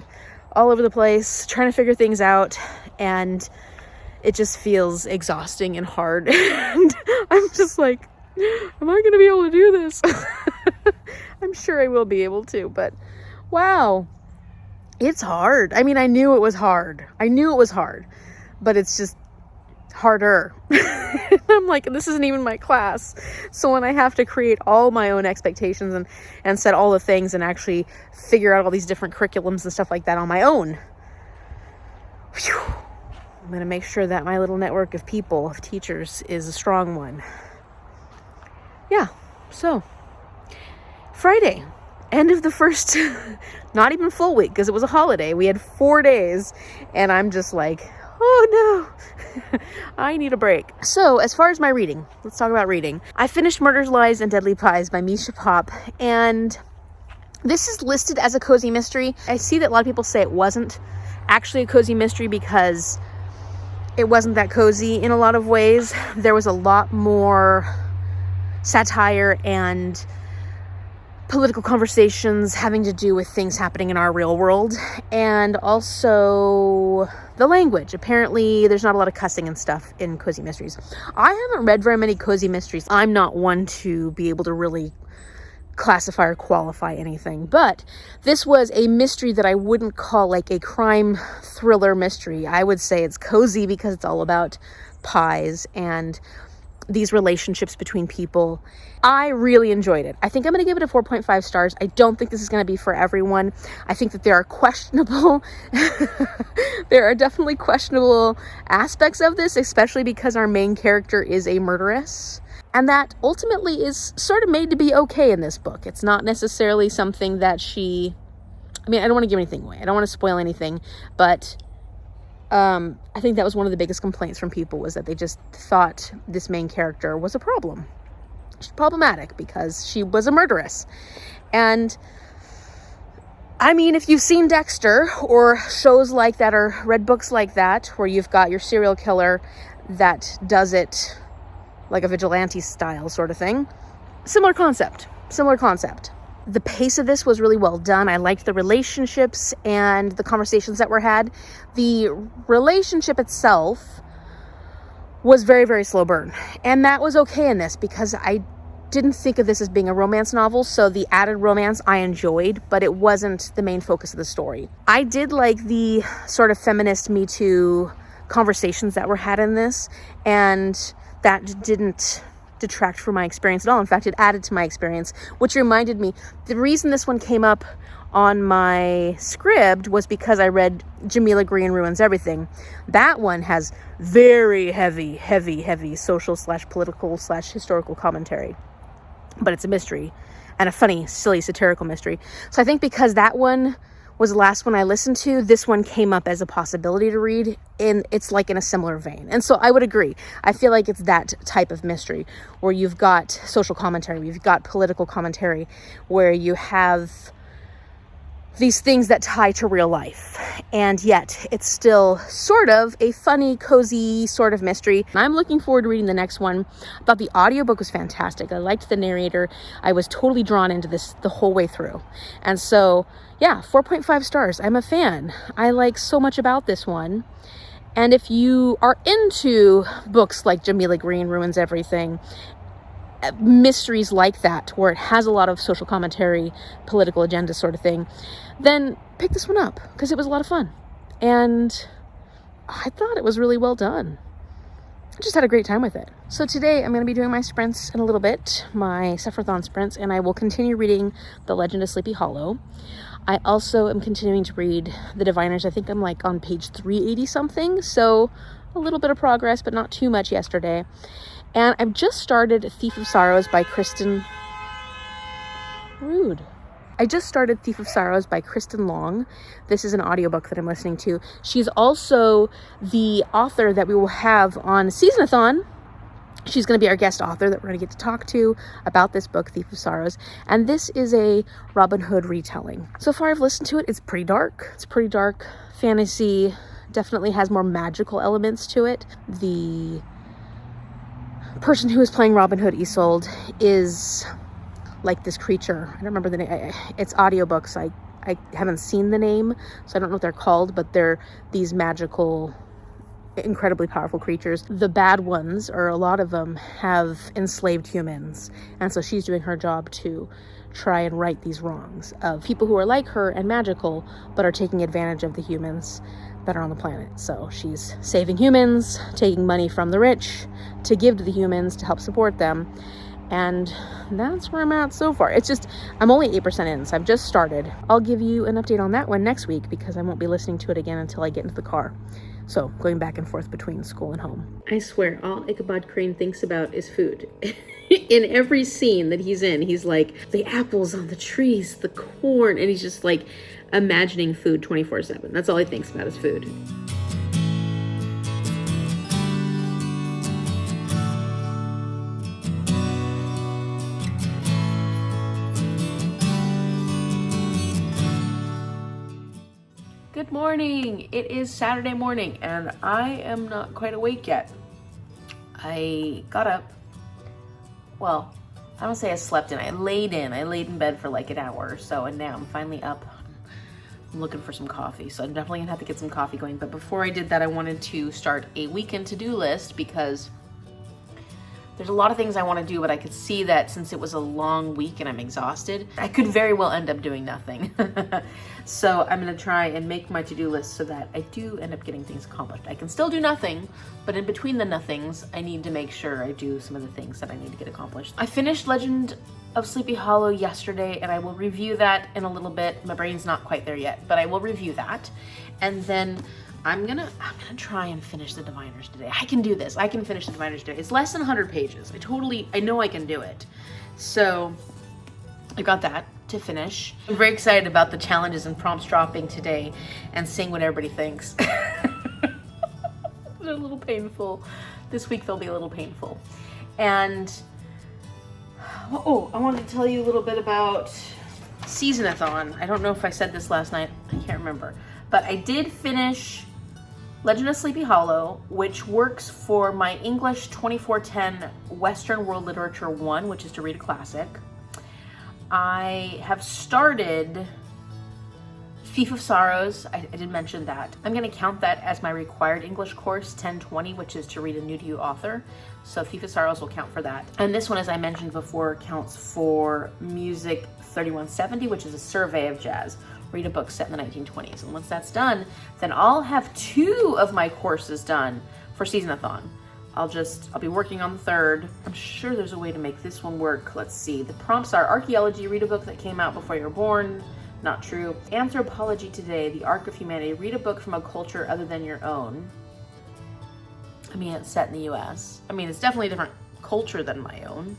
all over the place, trying to figure things out, and it just feels exhausting and hard. And I'm just like, am I going to be able to do this? I'm sure I will be able to, but wow, it's hard. I mean, I knew it was hard, but it's just harder. I'm like, this isn't even my class. So when I have to create all my own expectations and set all the things and actually figure out all these different curriculums and stuff like that on my own, whew, I'm going to make sure that my little network of people, of teachers, is a strong one. Yeah, so Friday, end of the first, not even full week because it was a holiday. We had 4 days, and I'm just like, oh no, I need a break. So as far as my reading, let's talk about reading. I finished Murders, Lies, and Deadly Pies by Misha Popp, and this is listed as a cozy mystery. I see that a lot of people say it wasn't actually a cozy mystery because it wasn't that cozy in a lot of ways. There was a lot more satire and political conversations having to do with things happening in our real world, and also the language. Apparently there's not a lot of cussing and stuff in cozy mysteries. I haven't read very many cozy mysteries. I'm not one to be able to really classify or qualify anything, but this was a mystery that I wouldn't call like a crime thriller mystery. I would say it's cozy because it's all about pies and these relationships between people. I really enjoyed it. I think I'm going to give it a 4.5 stars. I don't think this is going to be for everyone. I think that there are there are definitely questionable aspects of this, especially because our main character is a murderess. And that ultimately is sort of made to be okay in this book. It's not necessarily something that I don't want to give anything away. I don't want to spoil anything, but I think that was one of the biggest complaints from people, was that they just thought this main character was a problem. She's problematic because she was a murderess. And I mean, if you've seen Dexter or shows like that or read books like that, where you've got your serial killer that does it like a vigilante style sort of thing, similar concept. The pace of this was really well done. I liked the relationships and the conversations that were had. The relationship itself was very, very slow burn. And that was okay in this because I didn't think of this as being a romance novel. So the added romance I enjoyed, but it wasn't the main focus of the story. I did like the sort of feminist Me Too conversations that were had in this, and that didn't detract from my experience at all. In fact, it added to my experience, which reminded me, the reason this one came up on my script was because I read Jamila Green Ruins Everything. That one has very heavy social / political / historical commentary, but it's a mystery, and a funny, silly, satirical mystery. So I think because that one was the last one I listened to, this one came up as a possibility to read, and it's like in a similar vein. And so I would agree. I feel like it's that type of mystery where you've got social commentary, you've got political commentary, where you have these things that tie to real life, and yet it's still sort of a funny, cozy sort of mystery. I'm looking forward to reading the next one. I thought the audiobook was fantastic. I liked the narrator. I was totally drawn into this the whole way through. And so, yeah, 4.5 stars. I'm a fan. I like so much about this one. And if you are into books like Jamila Green Ruins Everything, mysteries like that, where it has a lot of social commentary, political agenda sort of thing, then pick this one up because it was a lot of fun. And I thought it was really well done. just had a great time with it. So today I'm going to be doing my sprints in a little bit, my Sufferathon sprints, and I will continue reading The Legend of Sleepy Hollow. I also am continuing to read The Diviners. I think I'm like on page 380 something, so a little bit of progress, but not too much yesterday. And I've just started Thief of Sorrows by Kristen... Rude. I just started Thief of Sorrows by Kristen Long. This is an audiobook that I'm listening to. She's also the author that we will have on Seasonathon. She's going to be our guest author that we're going to get to talk to about this book, Thief of Sorrows. And this is a Robin Hood retelling. So far I've listened to it. It's pretty dark. It's pretty dark fantasy. Definitely has more magical elements to it. The person who is playing Robin Hood, Isolde, is like this creature. I don't remember the name. It's audiobooks. I haven't seen the name, so I don't know what they're called, but they're these magical, incredibly powerful creatures. The bad ones, or a lot of them, have enslaved humans. And so she's doing her job to try and right these wrongs of people who are like her and magical, but are taking advantage of the humans that are on the planet. So she's saving humans, taking money from the rich to give to the humans to help support them. And that's where I'm at so far. It's just, I'm only 8% in, so I've just started. I'll give you an update on that one next week because I won't be listening to it again until I get into the car. So going back and forth between school and home. I swear, all Ichabod Crane thinks about is food. In every scene that he's in, he's like, the apples on the trees, the corn, and he's just like imagining food 24/7. That's all he thinks about is food. Good morning. It is Saturday morning and I am not quite awake yet. I got up. Well, I don't say I slept in. I laid in bed for like an hour or so, and now I'm finally up. I'm looking for some coffee, so I'm definitely gonna have to get some coffee going. But before I did that, I wanted to start a weekend to-do list because there's a lot of things I want to do, but I could see that since it was a long week and I'm exhausted, I could very well end up doing nothing. So I'm going to try and make my to-do list so that I do end up getting things accomplished. I can still do nothing, but in between the nothings, I need to make sure I do some of the things that I need to get accomplished. I finished Legend of Sleepy Hollow yesterday, and I will review that in a little bit. My brain's not quite there yet, but I will review that. And then I'm gonna try and finish The Diviners today. I can do this. I can finish The Diviners today. It's less than 100 pages. I know I can do it. So I got that to finish. I'm very excited about the challenges and prompts dropping today and seeing what everybody thinks. They're a little painful. This week they'll be a little painful. And I wanted to tell you a little bit about Seasonathon. I don't know if I said this last night. I can't remember. But I did finish Legend of Sleepy Hollow, which works for my English 2410 Western World Literature 1, which is to read a classic. I have started Thief of Sorrows. I did mention that. I'm going to count that as my required English course, 1020, which is to read a new to you author. So Thief of Sorrows will count for that. And this one, as I mentioned before, counts for Music 3170, which is a survey of jazz. Read a book set in the 1920s. And once that's done, then I'll have 2 of my courses done for Seasonathon. I'll be working on the 3rd. I'm sure there's a way to make this one work. Let's see. The prompts are archaeology, read a book that came out before you were born. Not true. Anthropology today, the arc of humanity, read a book from a culture other than your own. I mean, it's set in the US. I mean, it's definitely a different culture than my own.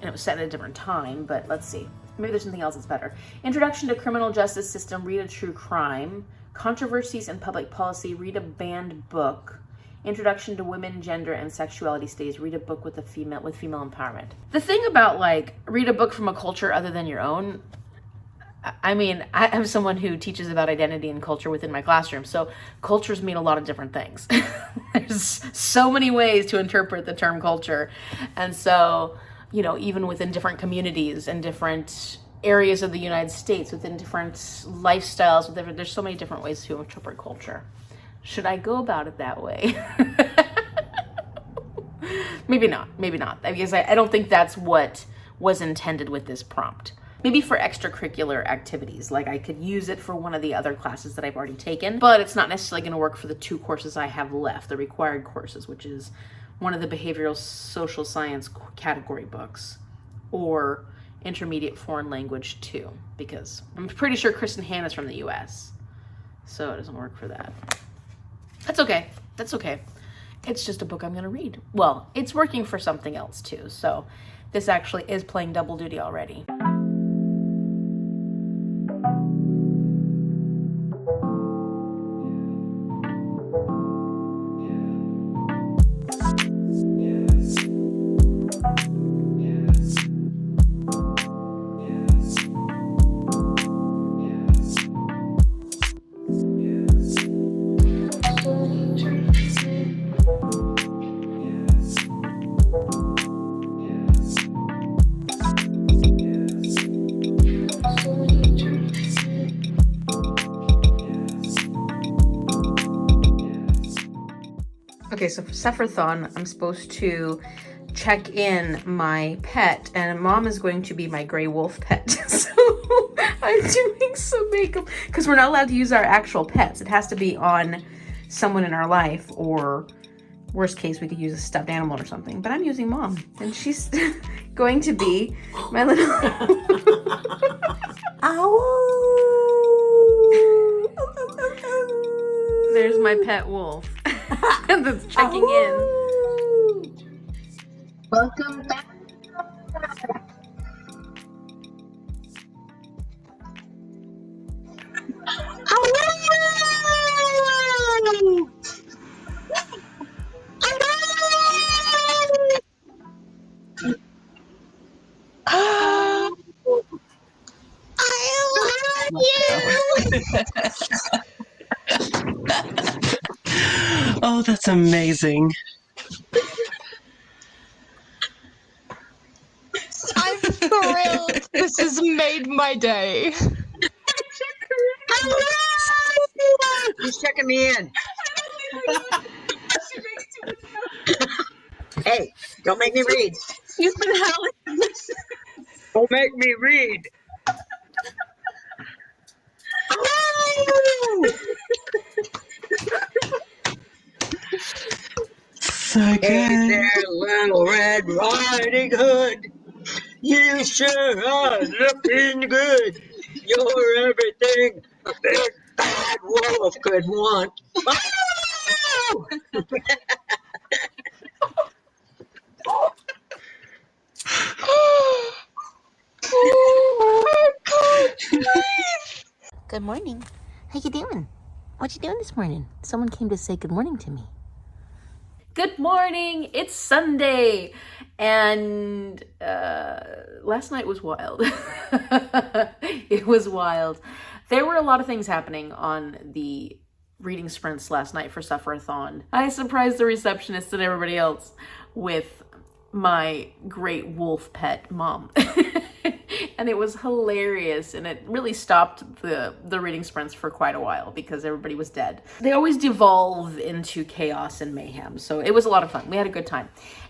And it was set at a different time, but let's see. Maybe there's something else that's better. Introduction to criminal justice system, read a true crime. Controversies in public policy, read a banned book. Introduction to women, gender, and sexuality studies, read a book with female empowerment. The thing about read a book from a culture other than your own, I mean, I'm someone who teaches about identity and culture within my classroom, so cultures mean a lot of different things. There's so many ways to interpret the term culture. And so, even within different communities and different areas of the United States, within different lifestyles, there's so many different ways to interpret culture. Should I go about it that way? Maybe not, because I don't think that's what was intended with this prompt. maybe for extracurricular activities. Like I could use it for one of the other classes that I've already taken, but it's not necessarily going to work for the 2 courses I have left, the required courses, which is one of the behavioral social science category books, or intermediate foreign language 2, because I'm pretty sure Kristen Hannah's from the US, so it doesn't work for that. That's okay. That's okay. It's just a book I'm going to read. Well, it's working for something else too, so this actually is playing double duty already. Okay, so for Sufferathon, I'm supposed to check in my pet, and Mom is going to be my gray wolf pet. So I'm doing some makeup because we're not allowed to use our actual pets. It has to be on someone in our life, or worst case, we could use a stuffed animal or something. But I'm using Mom, and she's going to be my little... There's my pet wolf that's checking in. Welcome back. Oh, that's amazing. I'm thrilled. This has made my day. He's checking me in. Hey, don't make me read. Don't make me read. So Hey good. there, little Red Riding Hood. You sure are looking good. You're everything a big bad wolf could want. Good morning. How you doing? What you doing this morning? Someone came to say good morning to me. Good morning. It's Sunday, and last night was wild. It was wild. There were a lot of things happening on the reading sprints last night for Sufferathon. I surprised the receptionist and everybody else with my great wolf pet Mom. And it was hilarious, and it really stopped the reading sprints for quite a while because everybody was dead. They always devolve into chaos and mayhem, so it was a lot of fun. We had a good time.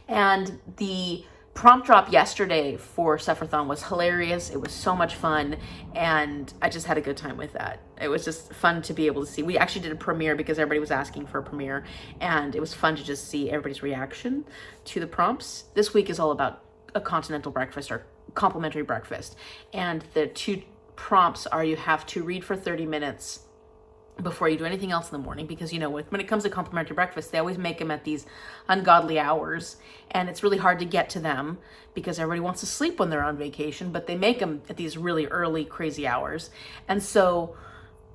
And the prompt drop yesterday for Sufferathon was hilarious. It was so much fun, and I just had a good time with that. It was just fun to be able to see. We actually did a premiere because everybody was asking for a premiere, and it was fun to just see everybody's reaction to the prompts. This week is all about a continental breakfast or complimentary breakfast, and the 2 prompts are you have to read for 30 minutes before you do anything else in the morning, because you know when it comes to complimentary breakfast, they always make them at these ungodly hours, and it's really hard to get to them because everybody wants to sleep when they're on vacation, but they make them at these really early crazy hours. And so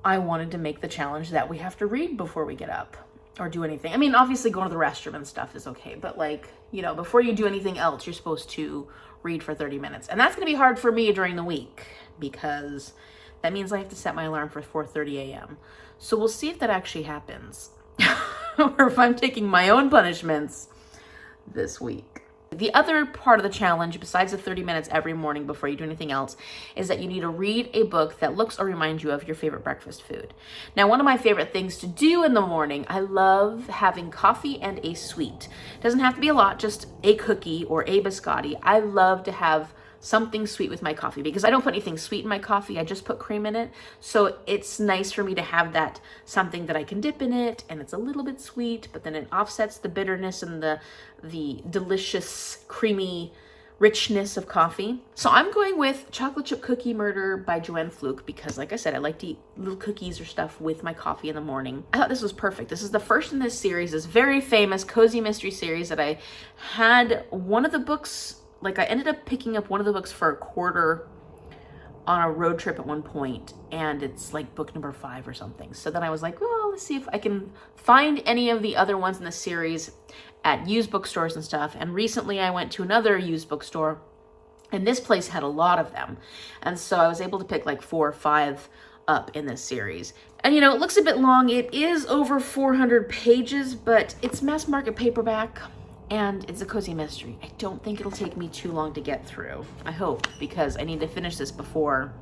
I wanted to make the challenge that we have to read before we get up or do anything. I mean, obviously going to the restroom and stuff is okay, but like, you know, before you do anything else, you're supposed to read for 30 minutes. And that's going to be hard for me during the week because that means I have to set my alarm for 4:30 a.m. So we'll see if that actually happens or if I'm taking my own punishments this week. The other part of the challenge, besides the 30 minutes every morning before you do anything else, is that you need to read a book that looks or reminds you of your favorite breakfast food. Now, one of my favorite things to do in the morning, I love having coffee and a sweet. It doesn't have to be a lot, just a cookie or a biscotti. I love to have something sweet with my coffee, because I don't put anything sweet in my coffee. I just put cream in it. So it's nice for me to have that something that I can dip in it, and it's a little bit sweet, but then it offsets the bitterness and the delicious creamy richness of coffee. So I'm going with Chocolate Chip Cookie Murder by Joanne Fluke, because like I said, I like to eat little cookies or stuff with my coffee in the morning. I thought this was perfect. This is the first in this series, this very famous cozy mystery series that I had one of the books, like I ended up picking up one of the books for a quarter on a road trip at one point, and it's like book number 5 or something. So then I was like, well, let's see if I can find any of the other ones in the series at used bookstores and stuff. And recently I went to another used bookstore, and this place had a lot of them. And so I was able to pick like 4 or 5 up in this series. And you know, it looks a bit long. It is over 400 pages, but it's mass market paperback, and it's a cozy mystery. I don't think it'll take me too long to get through. I hope, because I need to finish this before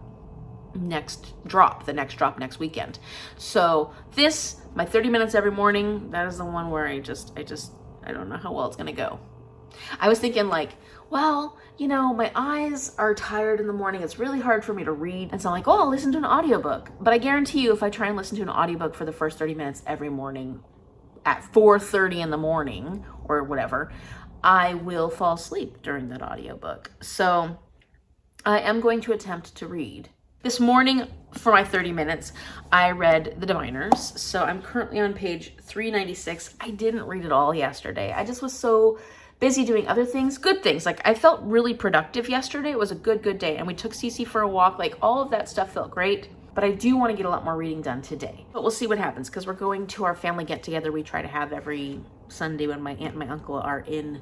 the next drop next weekend. So this, my 30 minutes every morning, that is the one where I don't know how well it's gonna go. I was thinking like, well, you know, my eyes are tired in the morning. It's really hard for me to read. And so I'm like, oh, I'll listen to an audiobook. But I guarantee you, if I try and listen to an audiobook for the first 30 minutes every morning at 4:30 in the morning or whatever, I will fall asleep during that audiobook. So I am going to attempt to read. This morning, for my 30 minutes, I read The Diviners. So I'm currently on page 396. I didn't read it all yesterday. I just was so busy doing other things, good things. Like I felt really productive yesterday. It was a good day. And we took Cece for a walk. Like all of that stuff felt great. But I do want to get a lot more reading done today. But we'll see what happens, because we're going to our family get together we try to have every Sunday when my aunt and my uncle are in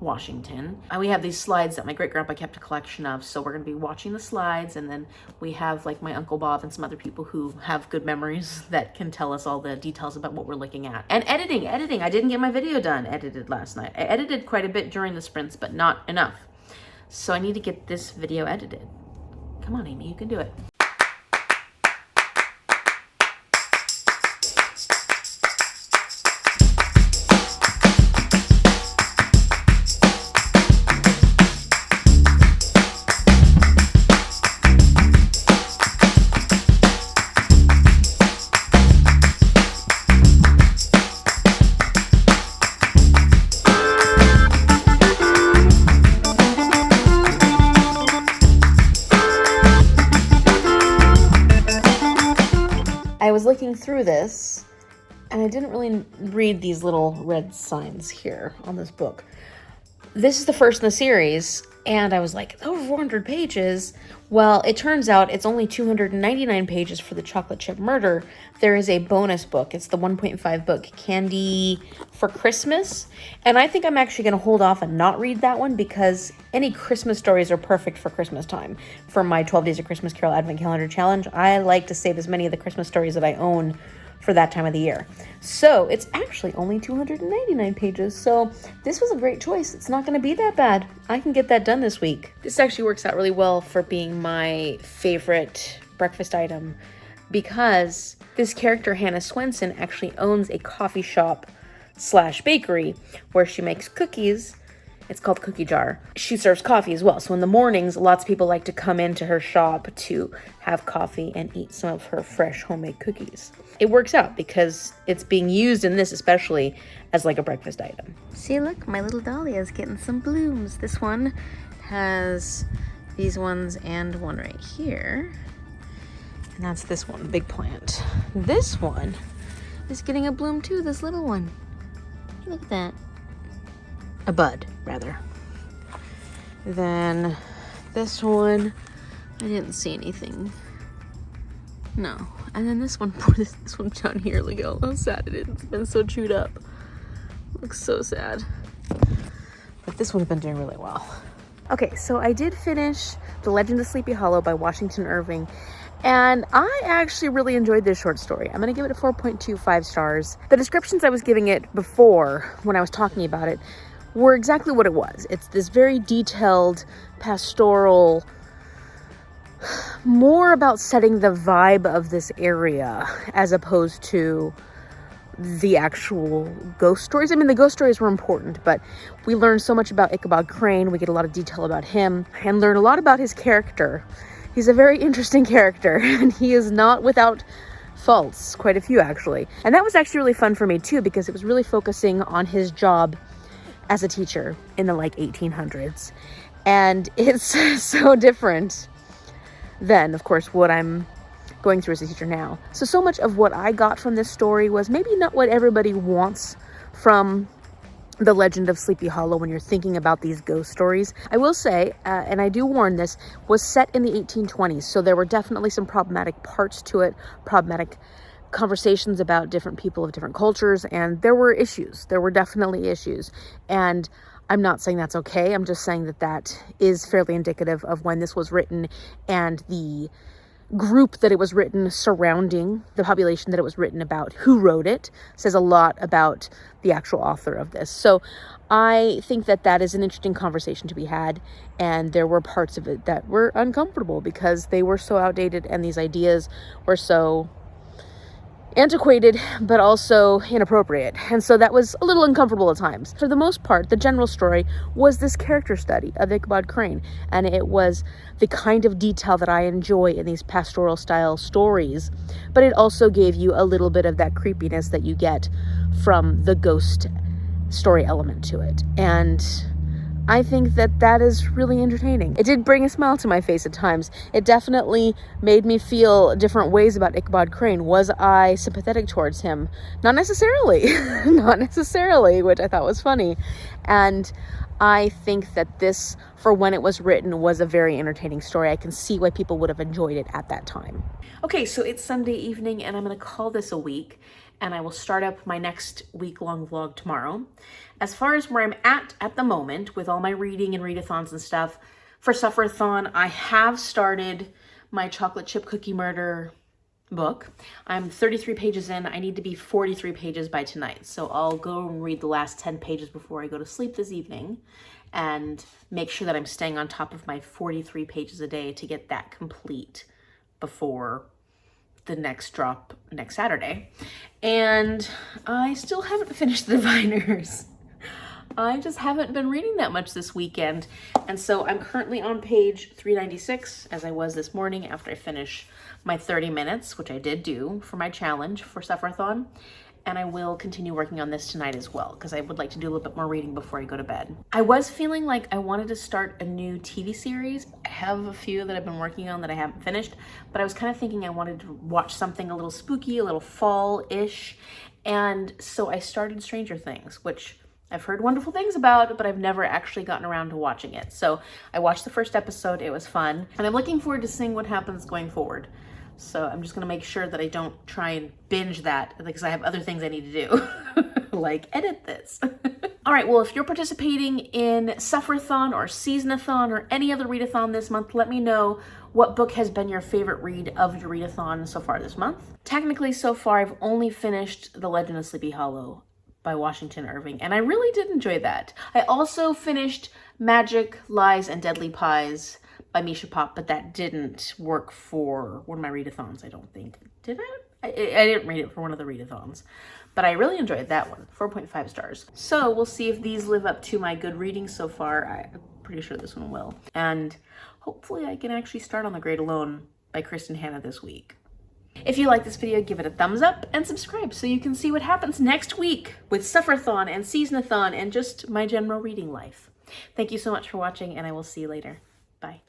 Washington. And we have these slides that my great grandpa kept a collection of. So we're going to be watching the slides, and then we have like my Uncle Bob and some other people who have good memories that can tell us all the details about what we're looking at. And editing. I didn't get my video done edited last night. I edited quite a bit during the sprints, but not enough. So I need to get this video edited. Come on, Amy, you can do it. I was looking through this, and I didn't really read these little red signs here on this book. This is the first in the series, and I was like, over 400 pages. Well, it turns out it's only 299 pages for the Chocolate Chip Murder. There is a bonus book. It's the 1.5 book, Candy for Christmas. And I think I'm actually going to hold off and not read that one, because any Christmas stories are perfect for Christmas time. For my 12 Days of Christmas Carol Advent Calendar Challenge, I like to save as many of the Christmas stories that I own for that time of the year. So it's actually only 299 pages. So this was a great choice. It's not going to be that bad. I can get that done this week. This actually works out really well for being my favorite breakfast item, because this character, Hannah Swenson, actually owns a coffee shop / bakery where she makes cookies. It's called Cookie Jar. She serves coffee as well. So in the mornings, lots of people like to come into her shop to have coffee and eat some of her fresh homemade cookies. It works out because it's being used in this especially as like a breakfast item. See, look, my little dahlia is getting some blooms. This one has these ones and one right here. And that's this one, big plant. This one is getting a bloom too, this little one. Look at that. A bud, rather. Then this one, I didn't see anything. No. And then this one, this one down here, look how sad it is. It's been so chewed up. Looks so sad. But this one's been doing really well. Okay, so I did finish The Legend of Sleepy Hollow by Washington Irving. And I actually really enjoyed this short story. I'm going to give it a 4.25 stars. The descriptions I was giving it before, when I was talking about it, were exactly what it was. It's this very detailed, pastoral, more about setting the vibe of this area as opposed to the actual ghost stories. I mean, the ghost stories were important, but we learned so much about Ichabod Crane. We get a lot of detail about him and learn a lot about his character. He's a very interesting character, and he is not without faults, quite a few actually. And that was actually really fun for me too, because it was really focusing on his job as a teacher in the like 1800s. And it's so different than, of course, what I'm going through as a teacher now. So much of what I got from this story was maybe not what everybody wants from the legend of Sleepy Hollow when you're thinking about these ghost stories. I will say, and I do warn this, was set in the 1820s, so there were definitely some problematic parts to it, problematic conversations about different people of different cultures, and there were issues. There were definitely issues. And I'm not saying that's okay. I'm just saying that that is fairly indicative of when this was written and the group that it was written surrounding, the population that it was written about, who wrote it, says a lot about the actual author of this. So I think that that is an interesting conversation to be had, and there were parts of it that were uncomfortable because they were so outdated and these ideas were so antiquated but also inappropriate, and so that was a little uncomfortable at times. For the most part, the general story was this character study of Ichabod Crane, and it was the kind of detail that I enjoy in these pastoral style stories, but it also gave you a little bit of that creepiness that you get from the ghost story element to it, and I think that that is really entertaining. It did bring a smile to my face at times. It definitely made me feel different ways about Ichabod Crane. Was I sympathetic towards him? Not necessarily. Not necessarily, which I thought was funny. And I think that this, for when it was written, was a very entertaining story. I can see why people would have enjoyed it at that time. Okay, so it's Sunday evening, and I'm going to call this a week, and I will start up my next week-long vlog tomorrow. As far as where I'm at the moment, with all my reading and readathons and stuff, for Sufferathon, I have started my chocolate chip cookie murder book. I'm 33 pages in. I need to be 43 pages by tonight. So I'll go and read the last 10 pages before I go to sleep this evening and make sure that I'm staying on top of my 43 pages a day to get that complete before the next drop next Saturday. And I still haven't finished the Diviners. I just haven't been reading that much this weekend. And so I'm currently on page 396, as I was this morning after I finish my 30 minutes, which I did do for my challenge for Sufferathon. And I will continue working on this tonight as well, because I would like to do a little bit more reading before I go to bed. I was feeling like I wanted to start a new TV series. I have a few that I've been working on that I haven't finished, but I was kind of thinking I wanted to watch something a little spooky, a little fall-ish. And so I started Stranger Things, which I've heard wonderful things about, but I've never actually gotten around to watching it. So I watched the first episode, it was fun, and I'm looking forward to seeing what happens going forward. So I'm just gonna make sure that I don't try and binge that, because I have other things I need to do, like edit this. All right, well, if you're participating in Sufferathon or Seasonathon or any other readathon this month, let me know what book has been your favorite read of your readathon so far this month. Technically, so far, I've only finished The Legend of Sleepy Hollow by Washington Irving, and I really did enjoy that. I also finished Magic, Lies, and Deadly Pies by Misha Popp, but that didn't work for one of my readathons, I don't think. Did I? I didn't read it for one of the readathons, but I really enjoyed that one. 4.5 stars. So we'll see if these live up to my good reading so far. I'm pretty sure this one will. And hopefully I can actually start on The Great Alone by Kristen Hanna this week. If you like this video, give it a thumbs up and subscribe so you can see what happens next week with Sufferathon and Seasonathon and just my general reading life. Thank you so much for watching, and I will see you later. Bye.